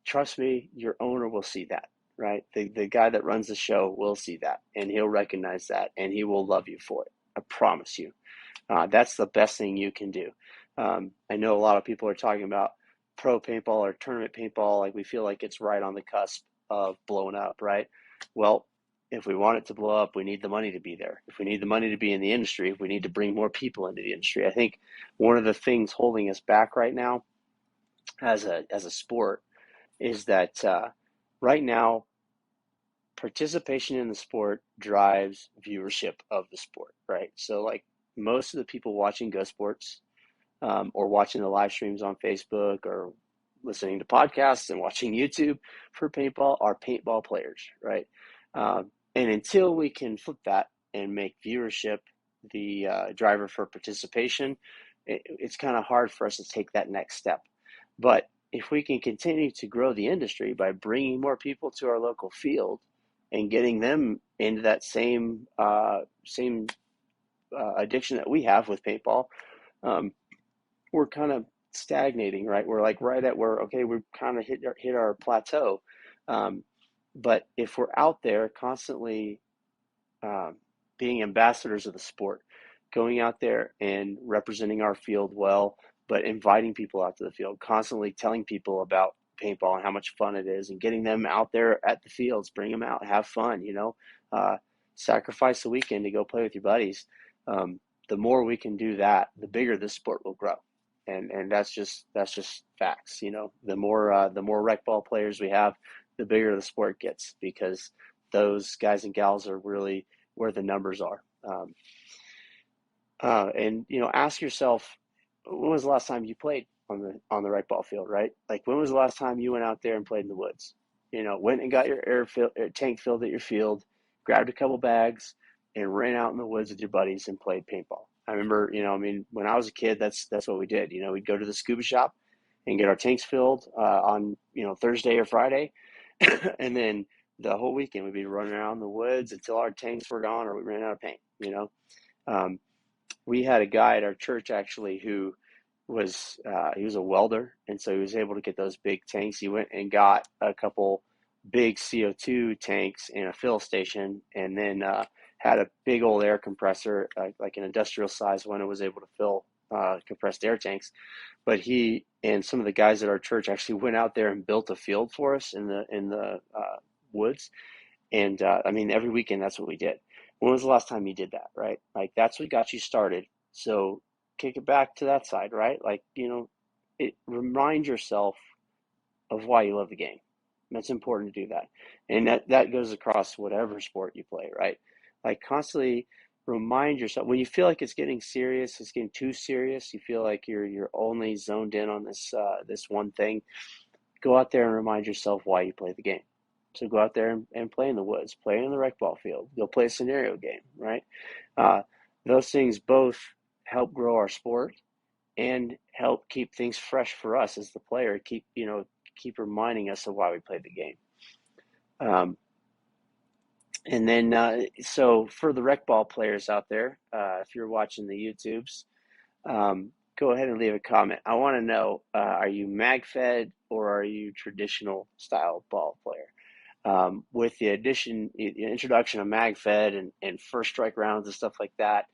trust me, your owner will see that, right? The guy that runs the show will see that, and he'll recognize that, and he will love you for it. I promise you. That's the best thing you can do. I know a lot of people are talking about pro paintball or tournament paintball, like we feel like it's right on the cusp of blowing up, right? Well, if we want it to blow up, we need the money to be there. If we need the money to be in the industry, we need to bring more people into the industry. I think one of the things holding us back right now as a sport is that right now participation in the sport drives viewership of the sport, right? So like most of the people watching Go Sports or watching the live streams on Facebook or listening to podcasts and watching YouTube for paintball are paintball players, right? And until we can flip that and make viewership the driver for participation, it's kind of hard for us to take that next step. But if we can continue to grow the industry by bringing more people to our local field and getting them into that same addiction that we have with paintball, um, we're kind of stagnating, right? We're like right at where, okay, we've kind of hit our plateau. Um, but if we're out there constantly um, being ambassadors of the sport, going out there and representing our field well, but inviting people out to the field, constantly telling people about paintball and how much fun it is, and getting them out there at the fields, bring them out, have fun, uh, sacrifice the weekend to go play with your buddies. The more we can do that, the bigger this sport will grow. And that's just facts. The more rec ball players we have, the bigger the sport gets, because those guys and gals are really where the numbers are. And ask yourself, when was the last time you played on the rec ball field, right? Like, when was the last time you went out there and played in the woods? Went and got your tank filled at your field, grabbed a couple bags, and ran out in the woods with your buddies and played paintball. I remember, when I was a kid, that's what we did. We'd go to the scuba shop and get our tanks filled on Thursday or Friday, and then the whole weekend we'd be running around in the woods until our tanks were gone or we ran out of paint. Um, we had a guy at our church actually who was he was a welder, and so he was able to get those big tanks. He went and got a couple big CO2 tanks in a fill station, and then had a big old air compressor, like an industrial size one, and was able to fill compressed air tanks. But he and some of the guys at our church actually went out there and built a field for us in the woods. And I mean, every weekend, that's what we did. When was the last time you did that, right? Like, that's what got you started. So kick it back to that side, right? Like, remind yourself of why you love the game. That's important to do that. And that goes across whatever sport you play, right? Like, constantly remind yourself when you feel like it's getting serious, it's getting too serious, you feel like you're only zoned in on this one thing. Go out there and remind yourself why you play the game. So go out there and play in the woods, play in the rec ball field, go play a scenario game, right? Uh, those things both help grow our sport and help keep things fresh for us as the player. Keep reminding us of why we play the game. And then, so for the rec ball players out there, if you're watching the YouTubes, go ahead and leave a comment. I want to know, are you mag fed or are you traditional style ball player? With the introduction of mag fed and first strike rounds and stuff like that,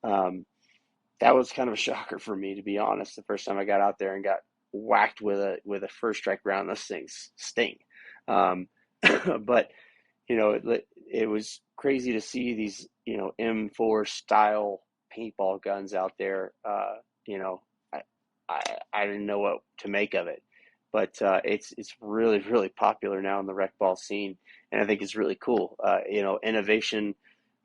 that was kind of a shocker for me, to be honest. The first time I got out there and got whacked with a first strike round, those things sting. But it was crazy to see these M4 style paintball guns out there. I I didn't know what to make of it. But it's really, really popular now in the rec ball scene, and I think it's really cool. Innovation,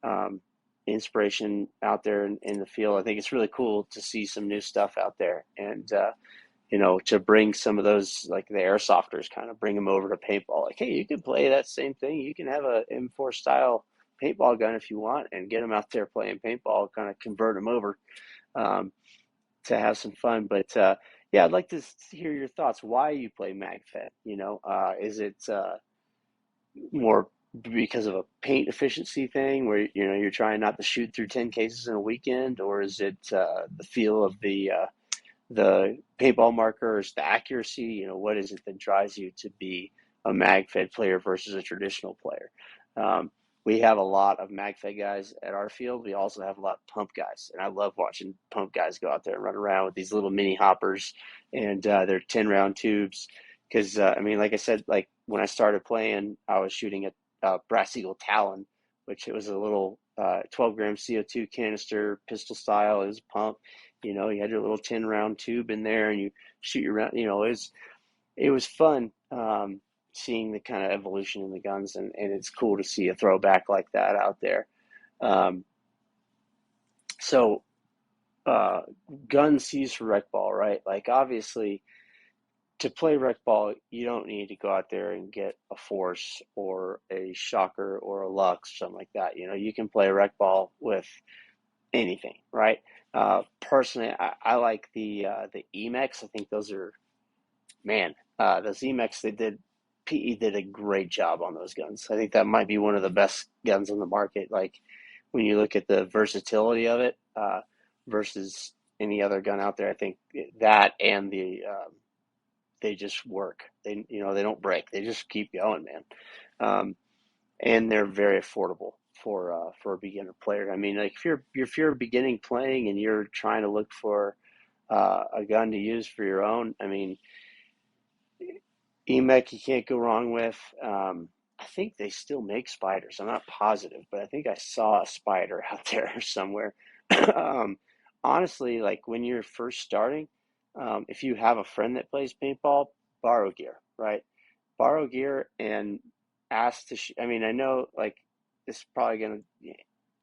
um, inspiration out there in the field. I think it's really cool to see some new stuff out there, and to bring some of those, like the airsofters, kind of bring them over to paintball. Like, hey, you can play that same thing. You can have a M4 style paintball gun if you want, and get them out there playing paintball. Kind of convert them over. Um, to have some fun. But yeah, I'd like to hear your thoughts. Why you play MagFed? Is it more because of a paint efficiency thing, where you're trying not to shoot through 10 cases in a weekend, or is it the feel of the paintball markers, the accuracy? What is it that drives you to be a MagFed player versus a traditional player? Um, we have a lot of MagFed guys at our field. We also have a lot of pump guys, and I love watching pump guys go out there and run around with these little mini hoppers and their 10-round tubes. Because like I said, like when I started playing, I was shooting a Brass Eagle Talon, which it was a little 12-gram CO2 canister, pistol style. It was a pump. You had your little 10-round tube in there, and you shoot your round. It was fun, seeing the kind of evolution in the guns, and it's cool to see a throwback like that out there. Um, so, uh, guns used for rec ball, right? Like, obviously, to play rec ball, you don't need to go out there and get a Force or a Shocker or a Lux or something like that. You can play rec ball with anything, right? Personally, I like the Emex. I think those are, man, those Emex, PE did a great job on those guns. I think that might be one of the best guns on the market. Like, when you look at the versatility of it versus any other gun out there, I think that and they just work. They don't break. They just keep going, man. Um, and they're very affordable for a beginner player. I mean, like, if you're beginning playing and you're trying to look for a gun to use for your own, I mean, EMEC you can't go wrong with. I think they still make spiders. I'm not positive, but I think I saw a spider out there somewhere. um, Honestly, like when you're first starting, if you have a friend that plays paintball, borrow gear, right? Borrow gear and ask to. I mean, I know, like, this is probably gonna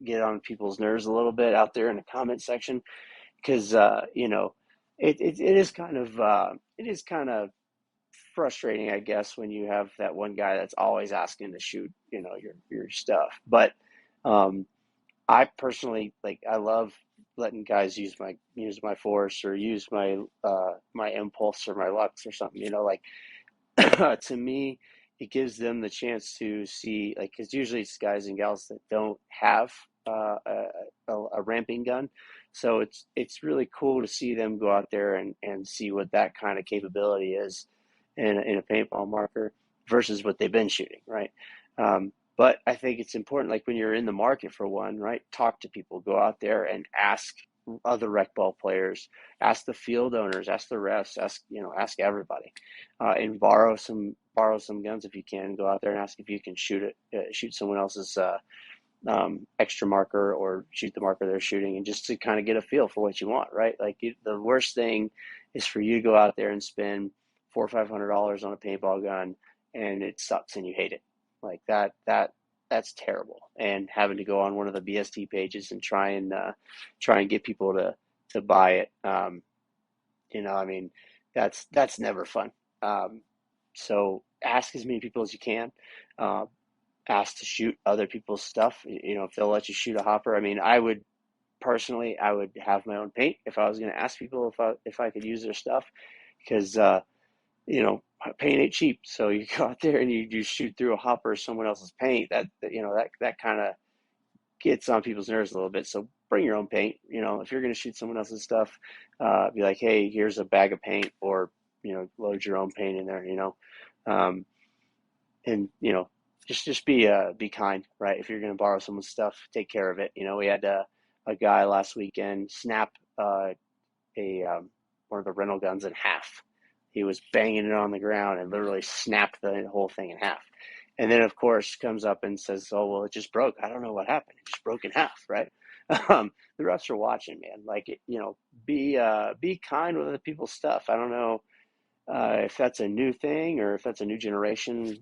get on people's nerves a little bit out there in the comment section, because it is kind of frustrating, I guess, when you have that one guy that's always asking to shoot, your stuff. But um, I personally, like, I love letting guys use my Force, or use my Impulse or my Lux or something. Like, to me, it gives them the chance to see, like, because usually it's guys and gals that don't have a ramping gun, so it's really cool to see them go out there and see what that kind of capability is in a paintball marker versus what they've been shooting, right? But I think it's important, like when you're in the market for one, right? Talk to people, go out there and ask other rec ball players, ask the field owners, ask the refs, ask everybody, and borrow some guns if you can. Go out there and ask if you can shoot someone else's extra marker, or shoot the marker they're shooting, and just to kind of get a feel for what you want, right? Like, the worst thing is for you to go out there and spend $400 or $500 on a paintball gun, and it sucks and you hate it. Like, that's terrible. And having to go on one of the BST pages and try and get people to buy it, I mean, that's never fun. Um, so ask as many people as you can. Uh, Ask to shoot other people's stuff. If they'll let you shoot a hopper. I mean, I would have my own paint if I was going to ask people if I could use their stuff, because paint ain't cheap. So you go out there and you shoot through a hopper of someone else's paint. That kind of gets on people's nerves a little bit. So bring your own paint. If you're going to shoot someone else's stuff, be like, hey, here's a bag of paint, or load your own paint in there. Um, and just be kind, right? If you're going to borrow someone's stuff, take care of it. We had a guy last weekend snap a one of the rental guns in half. He was banging it on the ground and literally snapped the whole thing in half. And then, of course, comes up and says, oh, well, it just broke. I don't know what happened. It just broke in half, right? The refs are watching, man. Like, be kind with other people's stuff. I don't know if that's a new thing or if that's a new generation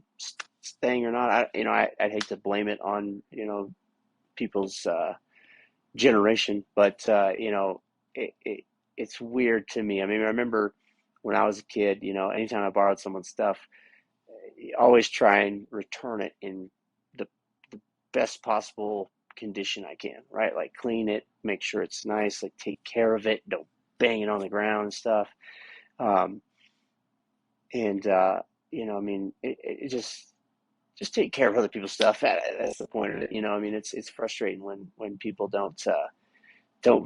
thing or not. I'd hate to blame it on, people's generation, but it's weird to me. I mean, I remember when I was a kid, anytime I borrowed someone's stuff, always try and return it in the, the best possible condition I can, right? Like clean it, make sure it's nice, like take care of it, don't bang it on the ground and stuff. Um, and I mean, it just take care of other people's stuff. That's the point of it. I mean, it's frustrating when people don't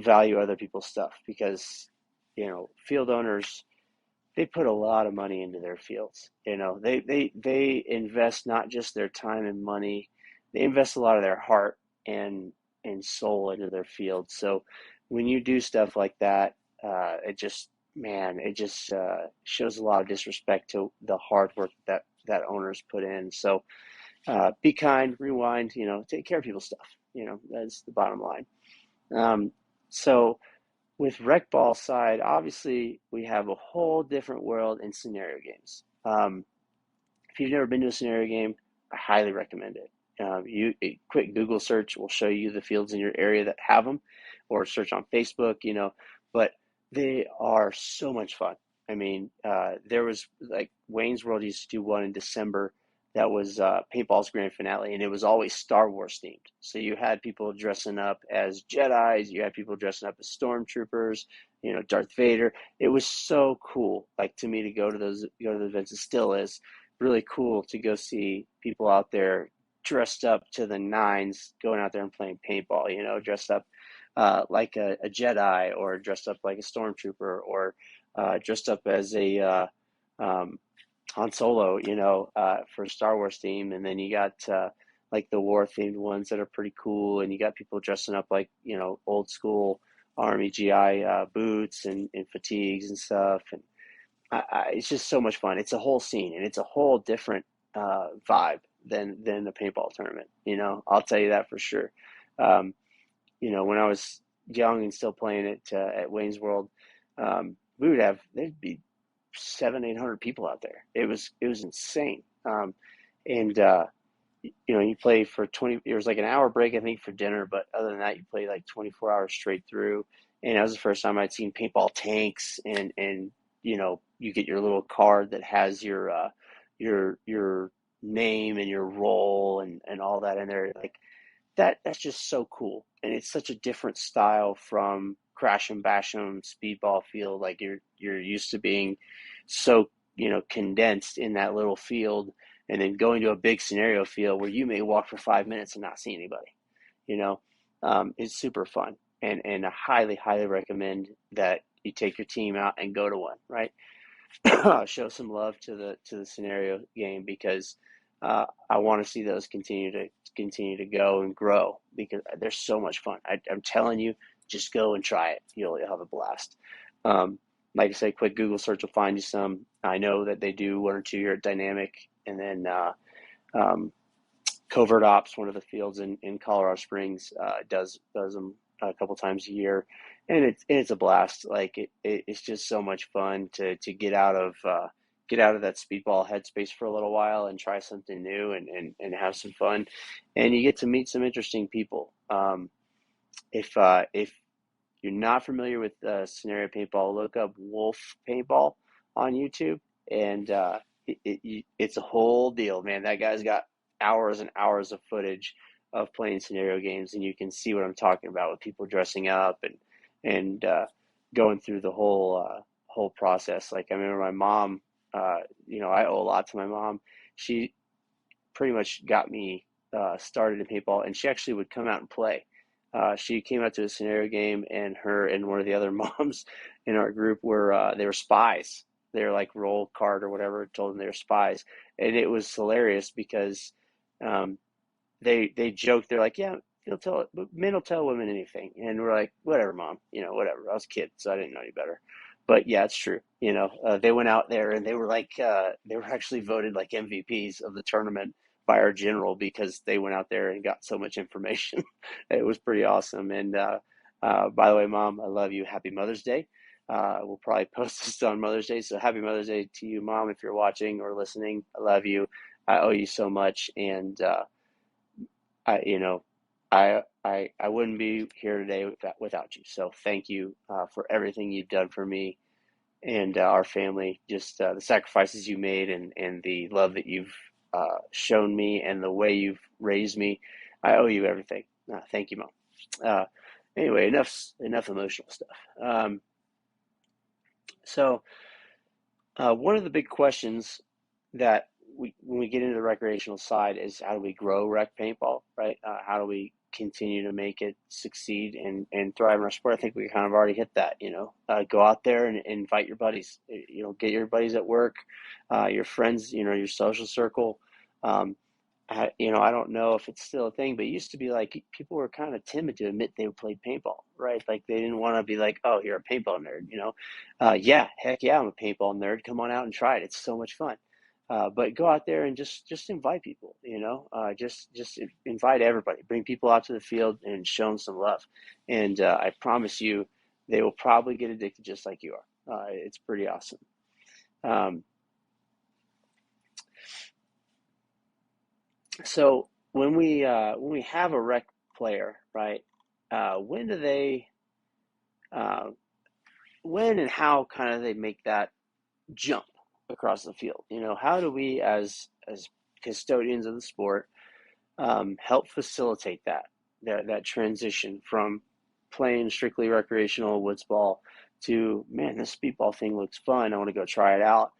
value other people's stuff because field owners, they put a lot of money into their fields. They invest not just their time and money, they invest a lot of their heart and soul into their fields. So when you do stuff like that, it just shows a lot of disrespect to the hard work that owners put in. So be kind, rewind, take care of people's stuff. That's the bottom line. So with rec ball side, obviously we have a whole different world in scenario games. If you've never been to a scenario game, I highly recommend it. A quick Google search will show you the fields in your area that have them, or search on Facebook. But they are so much fun. I mean, there was like Wayne's World used to do one in December that was paintball's grand finale, and it was always Star Wars themed. So you had people dressing up as Jedis, you had people dressing up as stormtroopers, Darth Vader. It was so cool, like to me, to go to the events. It still is really cool to go see people out there dressed up to the nines, going out there and playing paintball. Dressed up like a Jedi, or dressed up like a stormtrooper, or dressed up as a Han Solo, for Star Wars theme. And then you got like the war themed ones that are pretty cool. And you got people dressing up like, old school Army GI boots and fatigues and stuff. And it's just so much fun. It's a whole scene, and it's a whole different vibe than the paintball tournament. I'll tell you that for sure. Um, when I was young and still playing it at Wayne's World, there'd be 700-800 people out there. It was insane. And you play for 20. It was like an hour break, I think, for dinner, but other than that, you play like 24 hours straight through. And that was the first time I'd seen paintball tanks, and you get your little card that has your name and your role and all that in there. Like that's just so cool, and it's such a different style from crash and bash 'em speedball field. Like you're used to being so condensed in that little field, and then going to a big scenario field where you may walk for 5 minutes and not see anybody. you know it's super fun, and I highly recommend that you take your team out and go to one, right? Show some love to the scenario game, because I want to see those continue to go and grow, because they're so much fun. I'm telling you, just go and try it. You'll have a blast. Um, like I said, quick Google search will find you some. I know that they do 1 or 2 year dynamic, and then um, Covert Ops, one of the fields in Colorado Springs, does them a couple times a year, and it's a blast. Like it's just so much fun to get out of that speedball headspace for a little while and try something new, and have some fun, and you get to meet some interesting people. If you're not familiar with scenario paintball, look up Wolf Paintball on YouTube, and it's a whole deal, man. That guy's got hours and hours of footage of playing scenario games, and you can see what I'm talking about, with people dressing up and going through the whole process. Like I remember my mom, I owe a lot to my mom. She pretty much got me started in paintball, and she actually would come out and play. She came out to a scenario game, and her and one of the other moms in our group were they were spies. They were like roll card or whatever, told them they were spies, and it was hilarious because um, they joked. They're like, yeah, men will tell women anything, and we're like, whatever, mom, whatever. I was a kid, so I didn't know any better. But yeah, it's true. They went out there, and they were like they were actually voted like MVPs of the tournament by our general because they went out there and got so much information. It was pretty awesome. And by the way, Mom, I love you. Happy Mother's Day. We'll probably post this on Mother's Day. So happy Mother's Day to you, Mom, if you're watching or listening. I love you. I owe you so much. And I, you know, I wouldn't be here today without you. So thank you for everything you've done for me and our family, just the sacrifices you made and the love that you've shown me and the way you've raised me. I owe you everything. Thank you, Mom. Anyway, enough emotional stuff. So one of the big questions that when we get into the recreational side is how do we grow rec paintball, right? How do we continue to make it succeed and thrive in our sport? I think we kind of already hit that, go out there and invite your buddies, get your buddies at work, your friends, your social circle. I don't know if it's still a thing, but it used to be like people were kind of timid to admit they played paintball, right? Like they didn't want to be like, oh, you're a paintball nerd. Yeah, heck yeah, I'm a paintball nerd. Come on out and try it. It's so much fun. But go out there and just invite people, just invite everybody, bring people out to the field and show them some love. And I promise you, they will probably get addicted just like you are. It's pretty awesome. So when we have a rec player, right? When do they, when and how kind of they make that jump across the field? How do we as custodians of the sport help facilitate that transition from playing strictly recreational woods ball to, man, this speedball thing looks fun. I want to go try it out,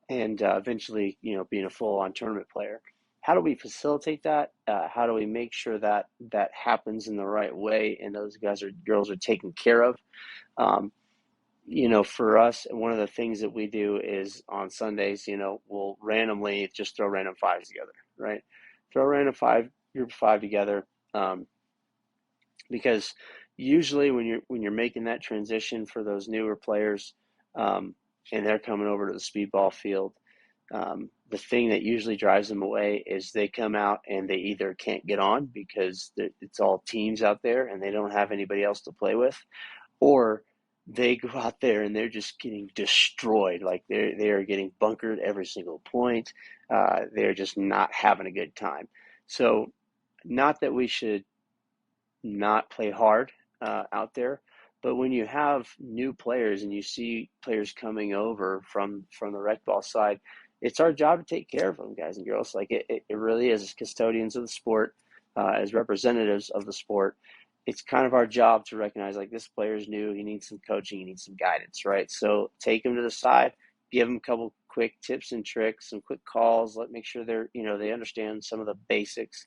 and eventually, being a full-on tournament player. How do we facilitate that? How do we make sure that that happens in the right way and those guys or girls are taken care of? Um, for us, one of the things that we do is on Sundays, we'll randomly just throw random fives together, right? Throw a random group of five together, because usually when you're making that transition for those newer players, and they're coming over to the speedball field, the thing that usually drives them away is they come out and they either can't get on because it's all teams out there and they don't have anybody else to play with, or they go out there and they're just getting destroyed. Like they are getting bunkered every single point. They're just not having a good time. So, not that we should not play hard out there, but when you have new players and you see players coming over from the rec ball side, it's our job to take care of them, guys and girls. Like it really is, as custodians of the sport, as representatives of the sport. It's kind of our job to recognize, like, this player's new, he needs some coaching, he needs some guidance, right? So take him to the side, give him a couple quick tips and tricks, some quick calls, make sure they understand some of the basics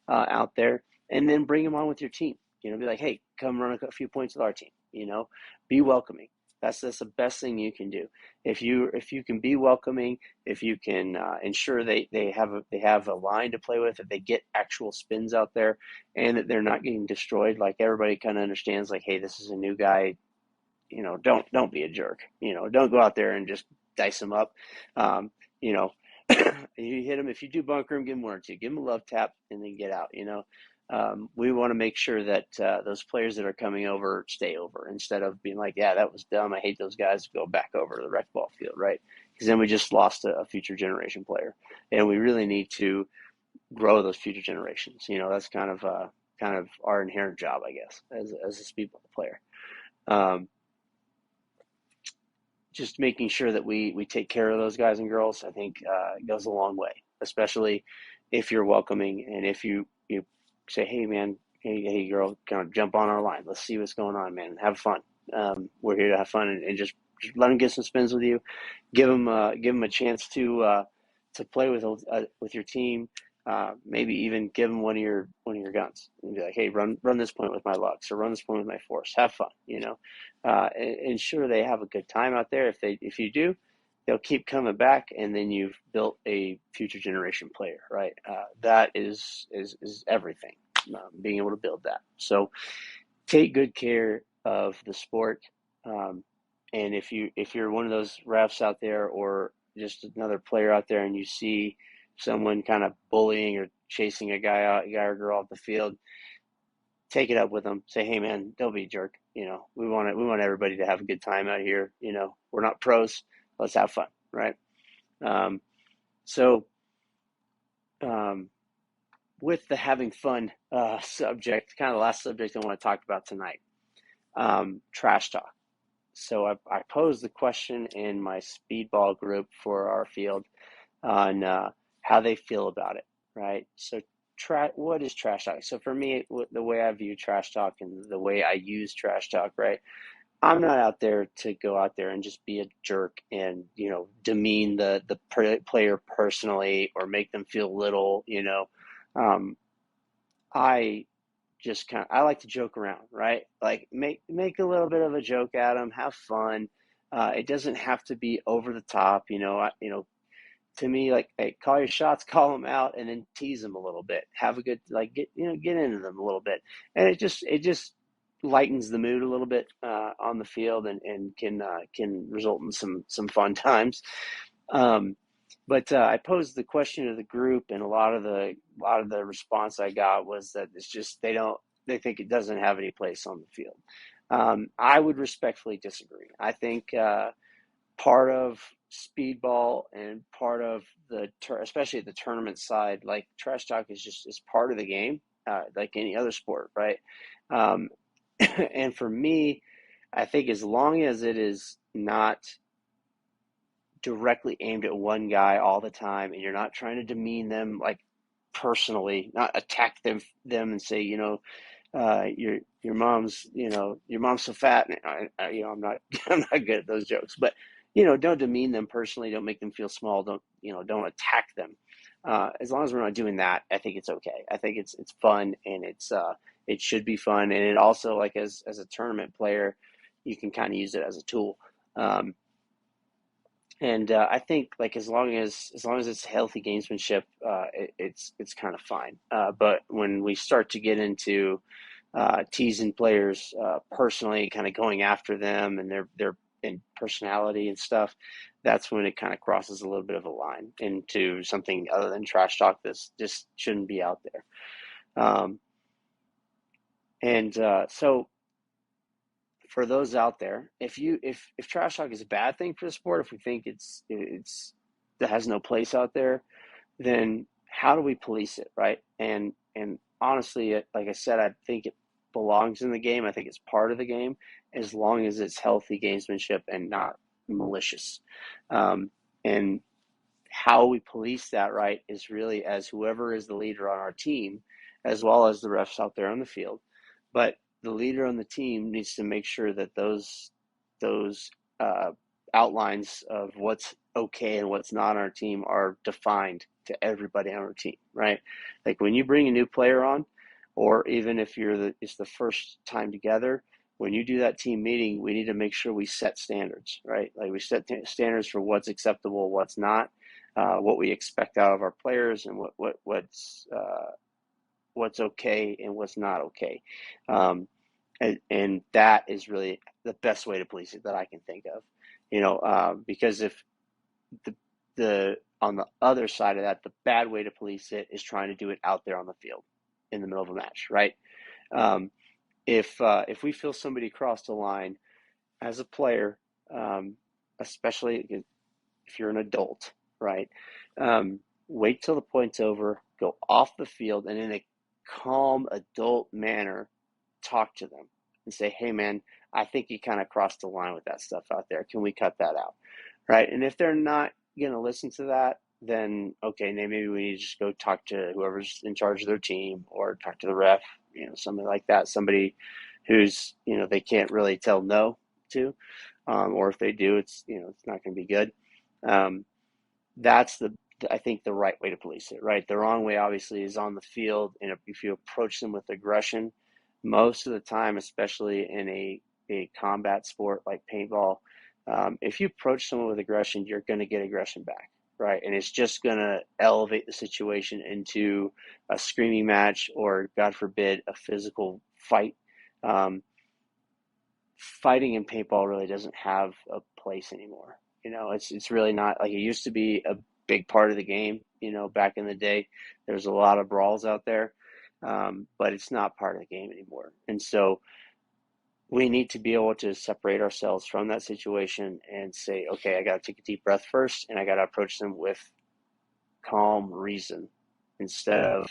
out there, and then bring them on with your team. Be like, hey, come run a few points with our team. Be welcoming. That's the best thing you can do. If you can be welcoming, if you can ensure they have a line to play with, that they get actual spins out there, and that they're not getting destroyed. Like, everybody kind of understands, like, hey, this is a new guy. Don't be a jerk. Don't go out there and just dice them up. You know, you hit them. If you do bunker them, give them one or two. Give them a love tap and then get out. We want to make sure that those players that are coming over stay over, instead of being like, yeah, that was dumb, I hate those guys, go back over to the rec ball field, right? Because then we just lost a future generation player, and we really need to grow those future generations. That's kind of our inherent job, I guess, as a speedball player. Just making sure that we take care of those guys and girls, I think, goes a long way, especially if you're welcoming, and if you say, hey, man, hey girl, kind of jump on our line. Let's see what's going on, man. Have fun. We're here to have fun, and just let them get some spins with you. Give them a chance to play with your team. Maybe even give them one of your guns and be like, hey, run this point with my lugs, or run this point with my force. Have fun. Ensure they have a good time out there. If you do, they'll keep coming back, and then you've built a future generation player, right? That is everything. Being able to build that. So take good care of the sport. And if you're one of those refs out there, or just another player out there, and you see someone kind of bullying or chasing a guy or girl off the field, take it up with them. Say, hey man, don't be a jerk. We want everybody to have a good time out here. We're not pros. Let's have fun, right? Um, so um, with the having fun subject, kind of the last subject I want to talk about tonight, trash talk. So I posed the question in my speedball group for our field on how they feel about it, right? So what is trash talk? So for me, the way I view trash talk and the way I use trash talk, right? I'm not out there to go out there and just be a jerk and, demean the player personally or make them feel little. Um, I I like to joke around, right? Like make a little bit of a joke at them, have fun. It doesn't have to be over the top, to me, like, hey, call your shots, call them out, and then tease them a little bit. Have a good, like, get into them a little bit, and it just lightens the mood a little bit on the field, and can result in some fun times. Um, but I posed the question to the group, and a lot of the response I got was that it's just they think it doesn't have any place on the field. I would respectfully disagree. I think part of speedball and part of especially the tournament side, like trash talk is part of the game, like any other sport, right? Um, and for me, I think as long as it is not directly aimed at one guy all the time, and you're not trying to demean them, like personally, not attack them and say, your mom's so fat. And I'm not I'm not good at those jokes, but don't demean them personally. Don't make them feel small. Don't attack them. As long as we're not doing that, I think it's okay. I think it's fun, and it should be fun, and it also, like, as a tournament player, you can kind of use it as a tool. Um, and I think, like, as long as it's healthy gamesmanship, it's kind of fine. But when we start to get into teasing players personally, kind of going after them and their in personality and stuff, that's when it kind of crosses a little bit of a line into something other than trash talk. This just shouldn't be out there. And so for those out there, if trash talk is a bad thing for the sport, if we think it's that has no place out there, then how do we police it, right? And honestly, like I said, I think it belongs in the game. I think it's part of the game, as long as it's healthy gamesmanship and not malicious. And how we police that, right, is really as whoever is the leader on our team, as well as the refs out there on the field. But the leader on the team needs to make sure that those outlines of what's okay and what's not on our team are defined to everybody on our team, right? Like when you bring a new player on, or even if it's the first time together, when you do that team meeting, we need to make sure we set standards, right? Like we set standards for what's acceptable, what's not, what we expect out of our players, and what's okay and what's not okay. And that is really the best way to police it that I can think of, because if the on the other side of that, the bad way to police it is trying to do it out there on the field in the middle of a match, right? Um, if we feel somebody crossed the line as a player, especially if you're an adult, right? Wait till the point's over, go off the field, and in a calm adult manner, talk to them and say, hey man, I think you kind of crossed the line with that stuff out there. Can we cut that out? Right? And if they're not going to listen to that, then okay, maybe we need to just go talk to whoever's in charge of their team, or talk to the ref, something like that, somebody who's, they can't really tell no to, or if they do, it's not going to be good. Um, that's I think the right way to police it, right? The wrong way obviously is on the field, and if you approach them with aggression, most of the time, especially in a combat sport like paintball, if you approach someone with aggression, you're going to get aggression back, right? And it's just going to elevate the situation into a screaming match, or God forbid, a physical fight. Fighting in paintball really doesn't have a place anymore. It's really not like it used to be a big part of the game. back in the day, there's a lot of brawls out there, but it's not part of the game anymore. And so we need to be able to separate ourselves from that situation and say, okay, I got to take a deep breath first, and I got to approach them with calm reason instead of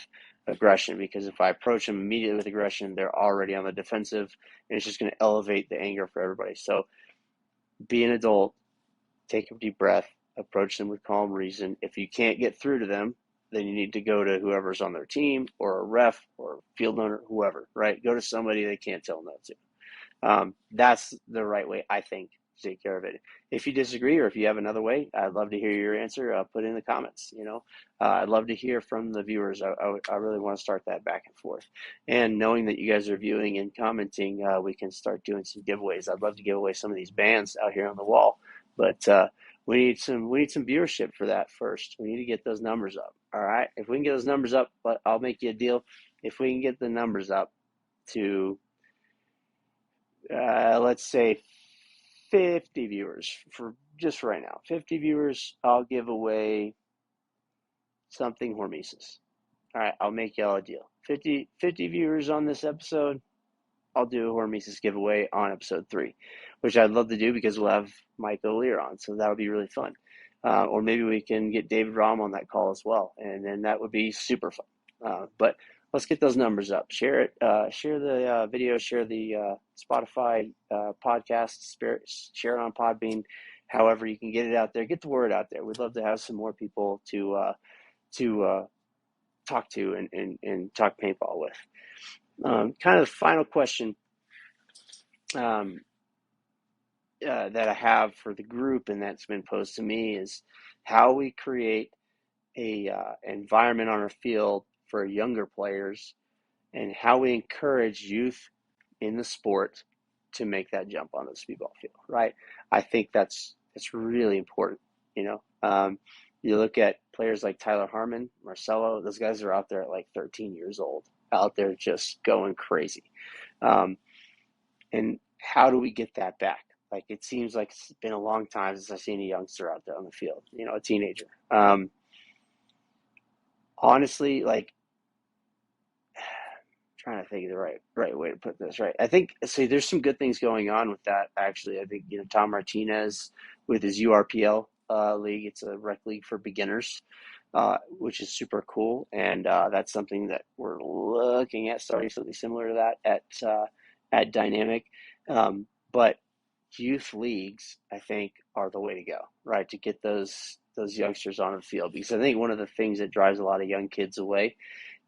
aggression. Because if I approach them immediately with aggression, they're already on the defensive, and it's just going to elevate the anger for everybody. So be an adult, take a deep breath, approach them with calm reason. If you can't get through to them, then you need to go to whoever's on their team or a ref or a field owner, whoever, right? Go to somebody they can't tell no to. That's the right way, I think, to take care of it. If you disagree or if you have another way, I'd love to hear your answer. Put it in the comments. I'd love to hear from the viewers. I really want to start that back and forth. And knowing that you guys are viewing and commenting, we can start doing some giveaways. I'd love to give away some of these bands out here on the wall, but we need some viewership for that first. We need to get those numbers up. All right. If we can get those numbers up, I'll make you a deal. If we can get the numbers up to let's say 50 viewers for just right now. 50 viewers, I'll give away something Hormesis. All right, I'll make y'all a deal. 50 viewers on this episode, I'll do a Hormesis giveaway on episode 3, which I'd love to do because we'll have Mike O'Lear on, so that'll be really fun. Or maybe we can get David Rahm on that call as well, and then that would be super fun. But let's get those numbers up. Share it. Share the video. Share the Spotify podcast. Share it on Podbean. However you can get it out there. Get the word out there. We'd love to have some more people to talk to and talk paintball with. Kind of the final question that I have for the group, and that's been posed to me, is how we create a environment on our field for younger players, and how we encourage youth in the sport to make that jump onto the speedball field, right? I think that's really important. You look at players like Tyler Harmon, Marcelo, those guys are out there at like 13 years old, out there just going crazy. And how do we get that back? Like, it seems like it's been a long time since I've seen a youngster out there on the field, a teenager. Honestly, like, trying to think of the right way to put this, right? I think, so there's some good things going on with that, actually. I think, Tom Martinez with his URPL league, it's a rec league for beginners, which is super cool. And that's something that we're looking at, starting something similar to that at Dynamic. But youth leagues, I think, are the way to go, right? To get those youngsters on the field. Because I think one of the things that drives a lot of young kids away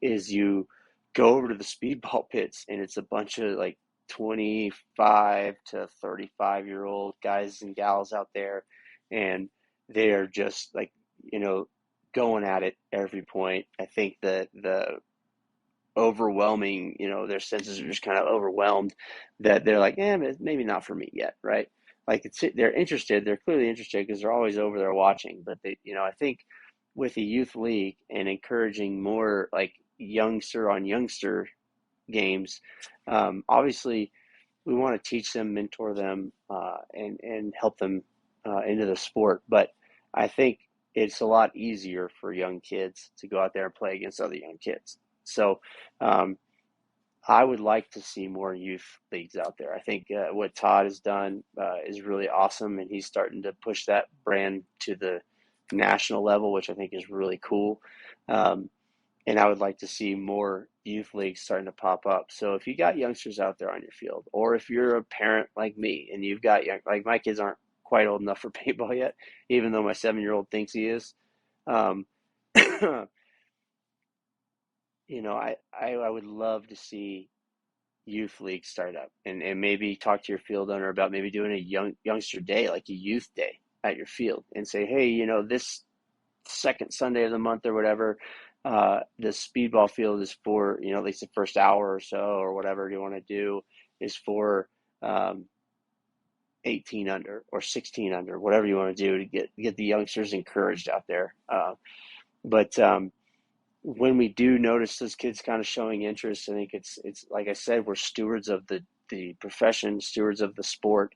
is you go over to the speedball pits and it's a bunch of like 25 to 35-year-old guys and gals out there, and they're just like, going at it every point. I think that the overwhelming, their senses are just kind of overwhelmed, that they're like, maybe not for me yet, right? Like, they're interested, they're clearly interested because they're always over there watching, but they, I think with a youth league and encouraging more like youngster on youngster games, obviously we want to teach them, mentor them, and help them into the sport. But I think it's a lot easier for young kids to go out there and play against other young kids. So I would like to see more youth leagues out there. I think what Todd has done is really awesome, and he's starting to push that brand to the national level, which I think is really cool. And I would like to see more youth leagues starting to pop up. So if you got youngsters out there on your field, or if you're a parent like me and you've got like my kids aren't quite old enough for paintball yet, even though my 7-year-old thinks he is. I would love to see youth leagues start up, and maybe talk to your field owner about maybe doing a youngster day, like a youth day at your field, and say, hey, this second Sunday of the month or whatever, the speedball field is for, at least the first hour or so, or whatever you want to do, is for 18 under or 16 under, whatever you want to do to get the youngsters encouraged out there. But when we do notice those kids kind of showing interest, I think it's like I said, we're stewards of the profession, stewards of the sport.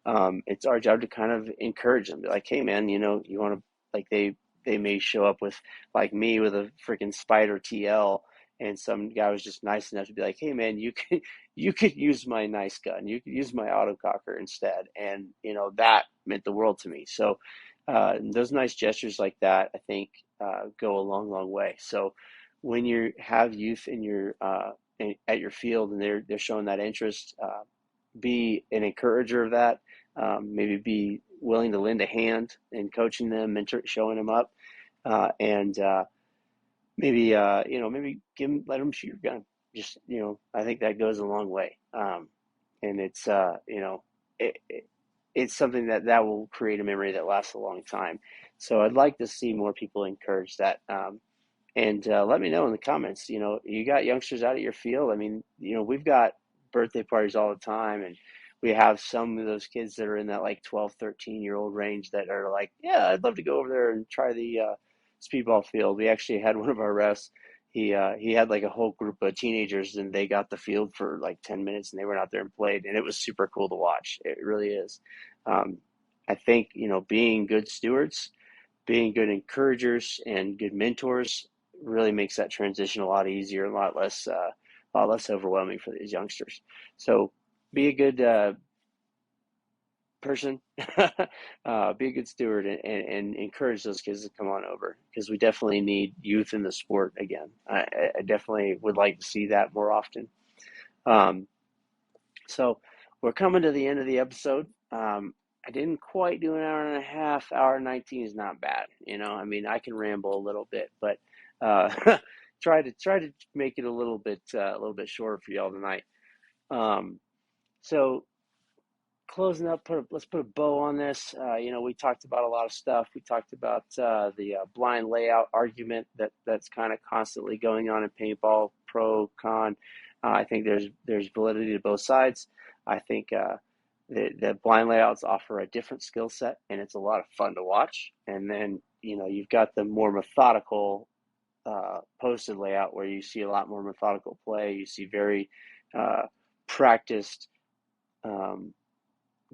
It's our job to kind of encourage them. Be like, hey man, you want to, like, they they may show up with, like me, with a freaking Spider TL, and some guy was just nice enough to be like, hey man, you could use my nice gun, you could use my autococker instead, and that meant the world to me. So those nice gestures like that, I think, go a long, long way. So when you have youth in your at your field and they're showing that interest, be an encourager of that. Maybe be willing to lend a hand in coaching them, showing them up, and maybe let them shoot your gun. Just I think that goes a long way, and it's something that will create a memory that lasts a long time. So I'd like to see more people encourage that. And let me know in the comments. You got youngsters out at your field. I mean, we've got birthday parties all the time, and we have some of those kids that are in that like 12, 13-year-old range that are like, yeah, I'd love to go over there and try the speedball field. We actually had one of our refs. He had like a whole group of teenagers, and they got the field for like 10 minutes, and they went out there and played, and it was super cool to watch. It really is. I think, being good stewards, being good encouragers and good mentors really makes that transition a lot easier, a lot less overwhelming for these youngsters. So be a good person, be a good steward, and encourage those kids to come on over, because we definitely need youth in the sport again. I definitely would like to see that more often. So we're coming to the end of the episode. I didn't quite do an hour and a half. Hour 19 is not bad. I mean, I can ramble a little bit, but try to make it a little bit shorter for y'all tonight. So closing up, let's put a bow on this. We talked about a lot of stuff. We talked about the blind layout argument that's kind of constantly going on in paintball, pro, con. I think there's validity to both sides. I think the blind layouts offer a different skill set, and it's a lot of fun to watch. And then you've got the more methodical posted layout, where you see a lot more methodical play. You see very practiced,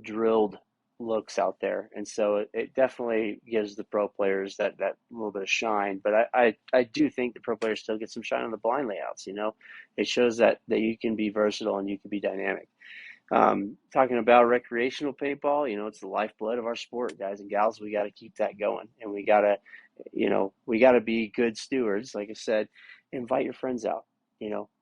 drilled looks out there, and so it definitely gives the pro players that little bit of shine. But I do think the pro players still get some shine on the blind layouts. It shows that you can be versatile and you can be dynamic. Talking about recreational paintball, it's the lifeblood of our sport, guys and gals. We got to keep that going, and we got to be good stewards. Like I said, invite your friends out.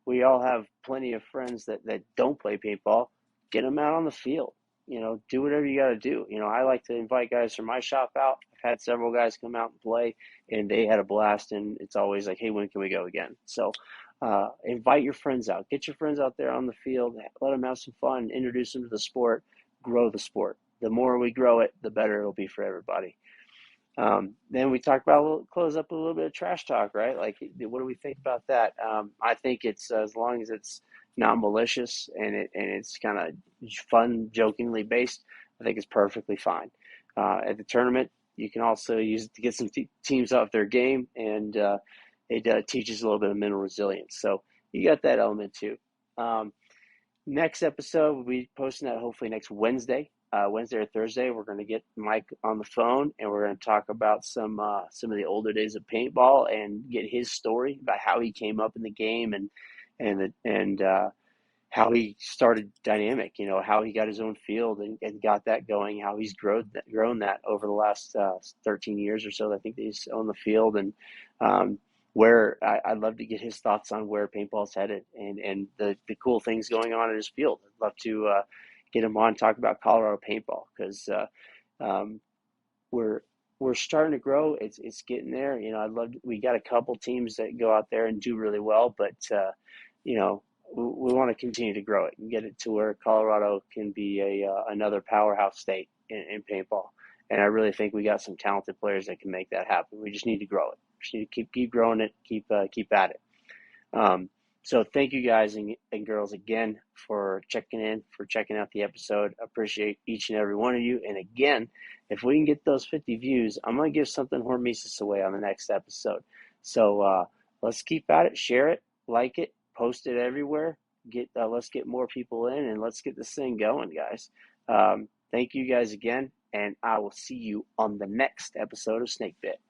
We all have plenty of friends that don't play paintball. Get them out on the field. Do whatever you got to do. I like to invite guys from my shop out. I've had several guys come out and play, and they had a blast, and it's always like, hey, when can we go again? So invite your friends out. Get your friends out there on the field. Let them have some fun. Introduce them to the sport. Grow the sport. The more we grow it, the better it'll be for everybody. Then we talk about, close up a little bit of trash talk, right? Like, what do we think about that? I think it's, as long as it's not malicious and it's kind of fun, jokingly based, I think it's perfectly fine. At the tournament, you can also use it to get some teams off their game, and it teaches a little bit of mental resilience. So you got that element too. Next episode, we'll be posting that hopefully next Wednesday. Wednesday or Thursday, we're going to get Mike on the phone, and we're going to talk about some of the older days of paintball and get his story about how he came up in the game, and how he started Dynamic. How he got his own field and got that going. How he's grown that over the last 13 years or so. I think he's on the field, and where I'd love to get his thoughts on where paintball's headed, and the cool things going on in his field. I'd love to get him on, talk about Colorado paintball, because we're starting to grow. It's getting there. We got a couple teams that go out there and do really well, but we want to continue to grow it and get it to where Colorado can be another powerhouse state in paintball. And I really think we got some talented players that can make that happen. We just need to grow it. We just need to keep growing it, keep at it. So thank you guys and girls again for checking out the episode. I appreciate each and every one of you. And again, if we can get those 50 views, I'm going to give something Hormesis away on the next episode. So let's keep at it, share it, like it, post it everywhere. Let's get more people in, and let's get this thing going, guys. Thank you guys again, and I will see you on the next episode of Snake Bit.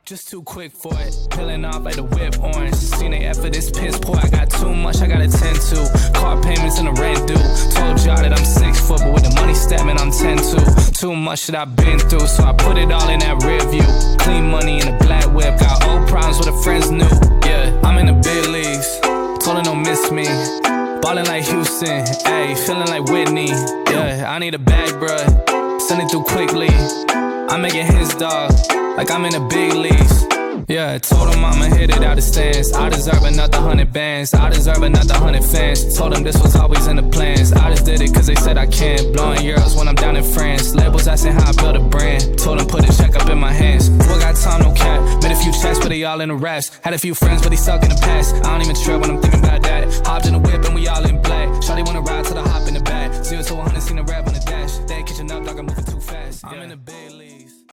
Just too quick for it, peeling off like the whip orange. Seen they effort, this piss poor. I got too much I gotta tend to. Car payments and the rent due. Told y'all that I'm 6 foot, but with the money statement I'm 10 to. Too much that I've been through, so I put it all in that rear view. Clean money in a black whip, got old problems with the friends new. Yeah, I'm in the big leagues, told her don't miss me. Ballin' like Houston, ayy, feeling like Whitney. Yeah, I need a bag, bruh, send it through quickly. I'm making his dog, like I'm in the big leagues. Yeah, I told him I'ma hit it out of stands. I deserve another 100 bands, I deserve another 100 fans. Told them this was always in the plans. I just did it cause they said I can. Blowing euros when I'm down in France. Labels asking how I build a brand. Told them put a check up in my hands. Boy got time, no cap. Made a few checks but they all in the raps. Had a few friends but they stuck in the past. I don't even trip when I'm thinking about that. Hopped in the whip and we all in black. Shawty wanna ride till the hop in the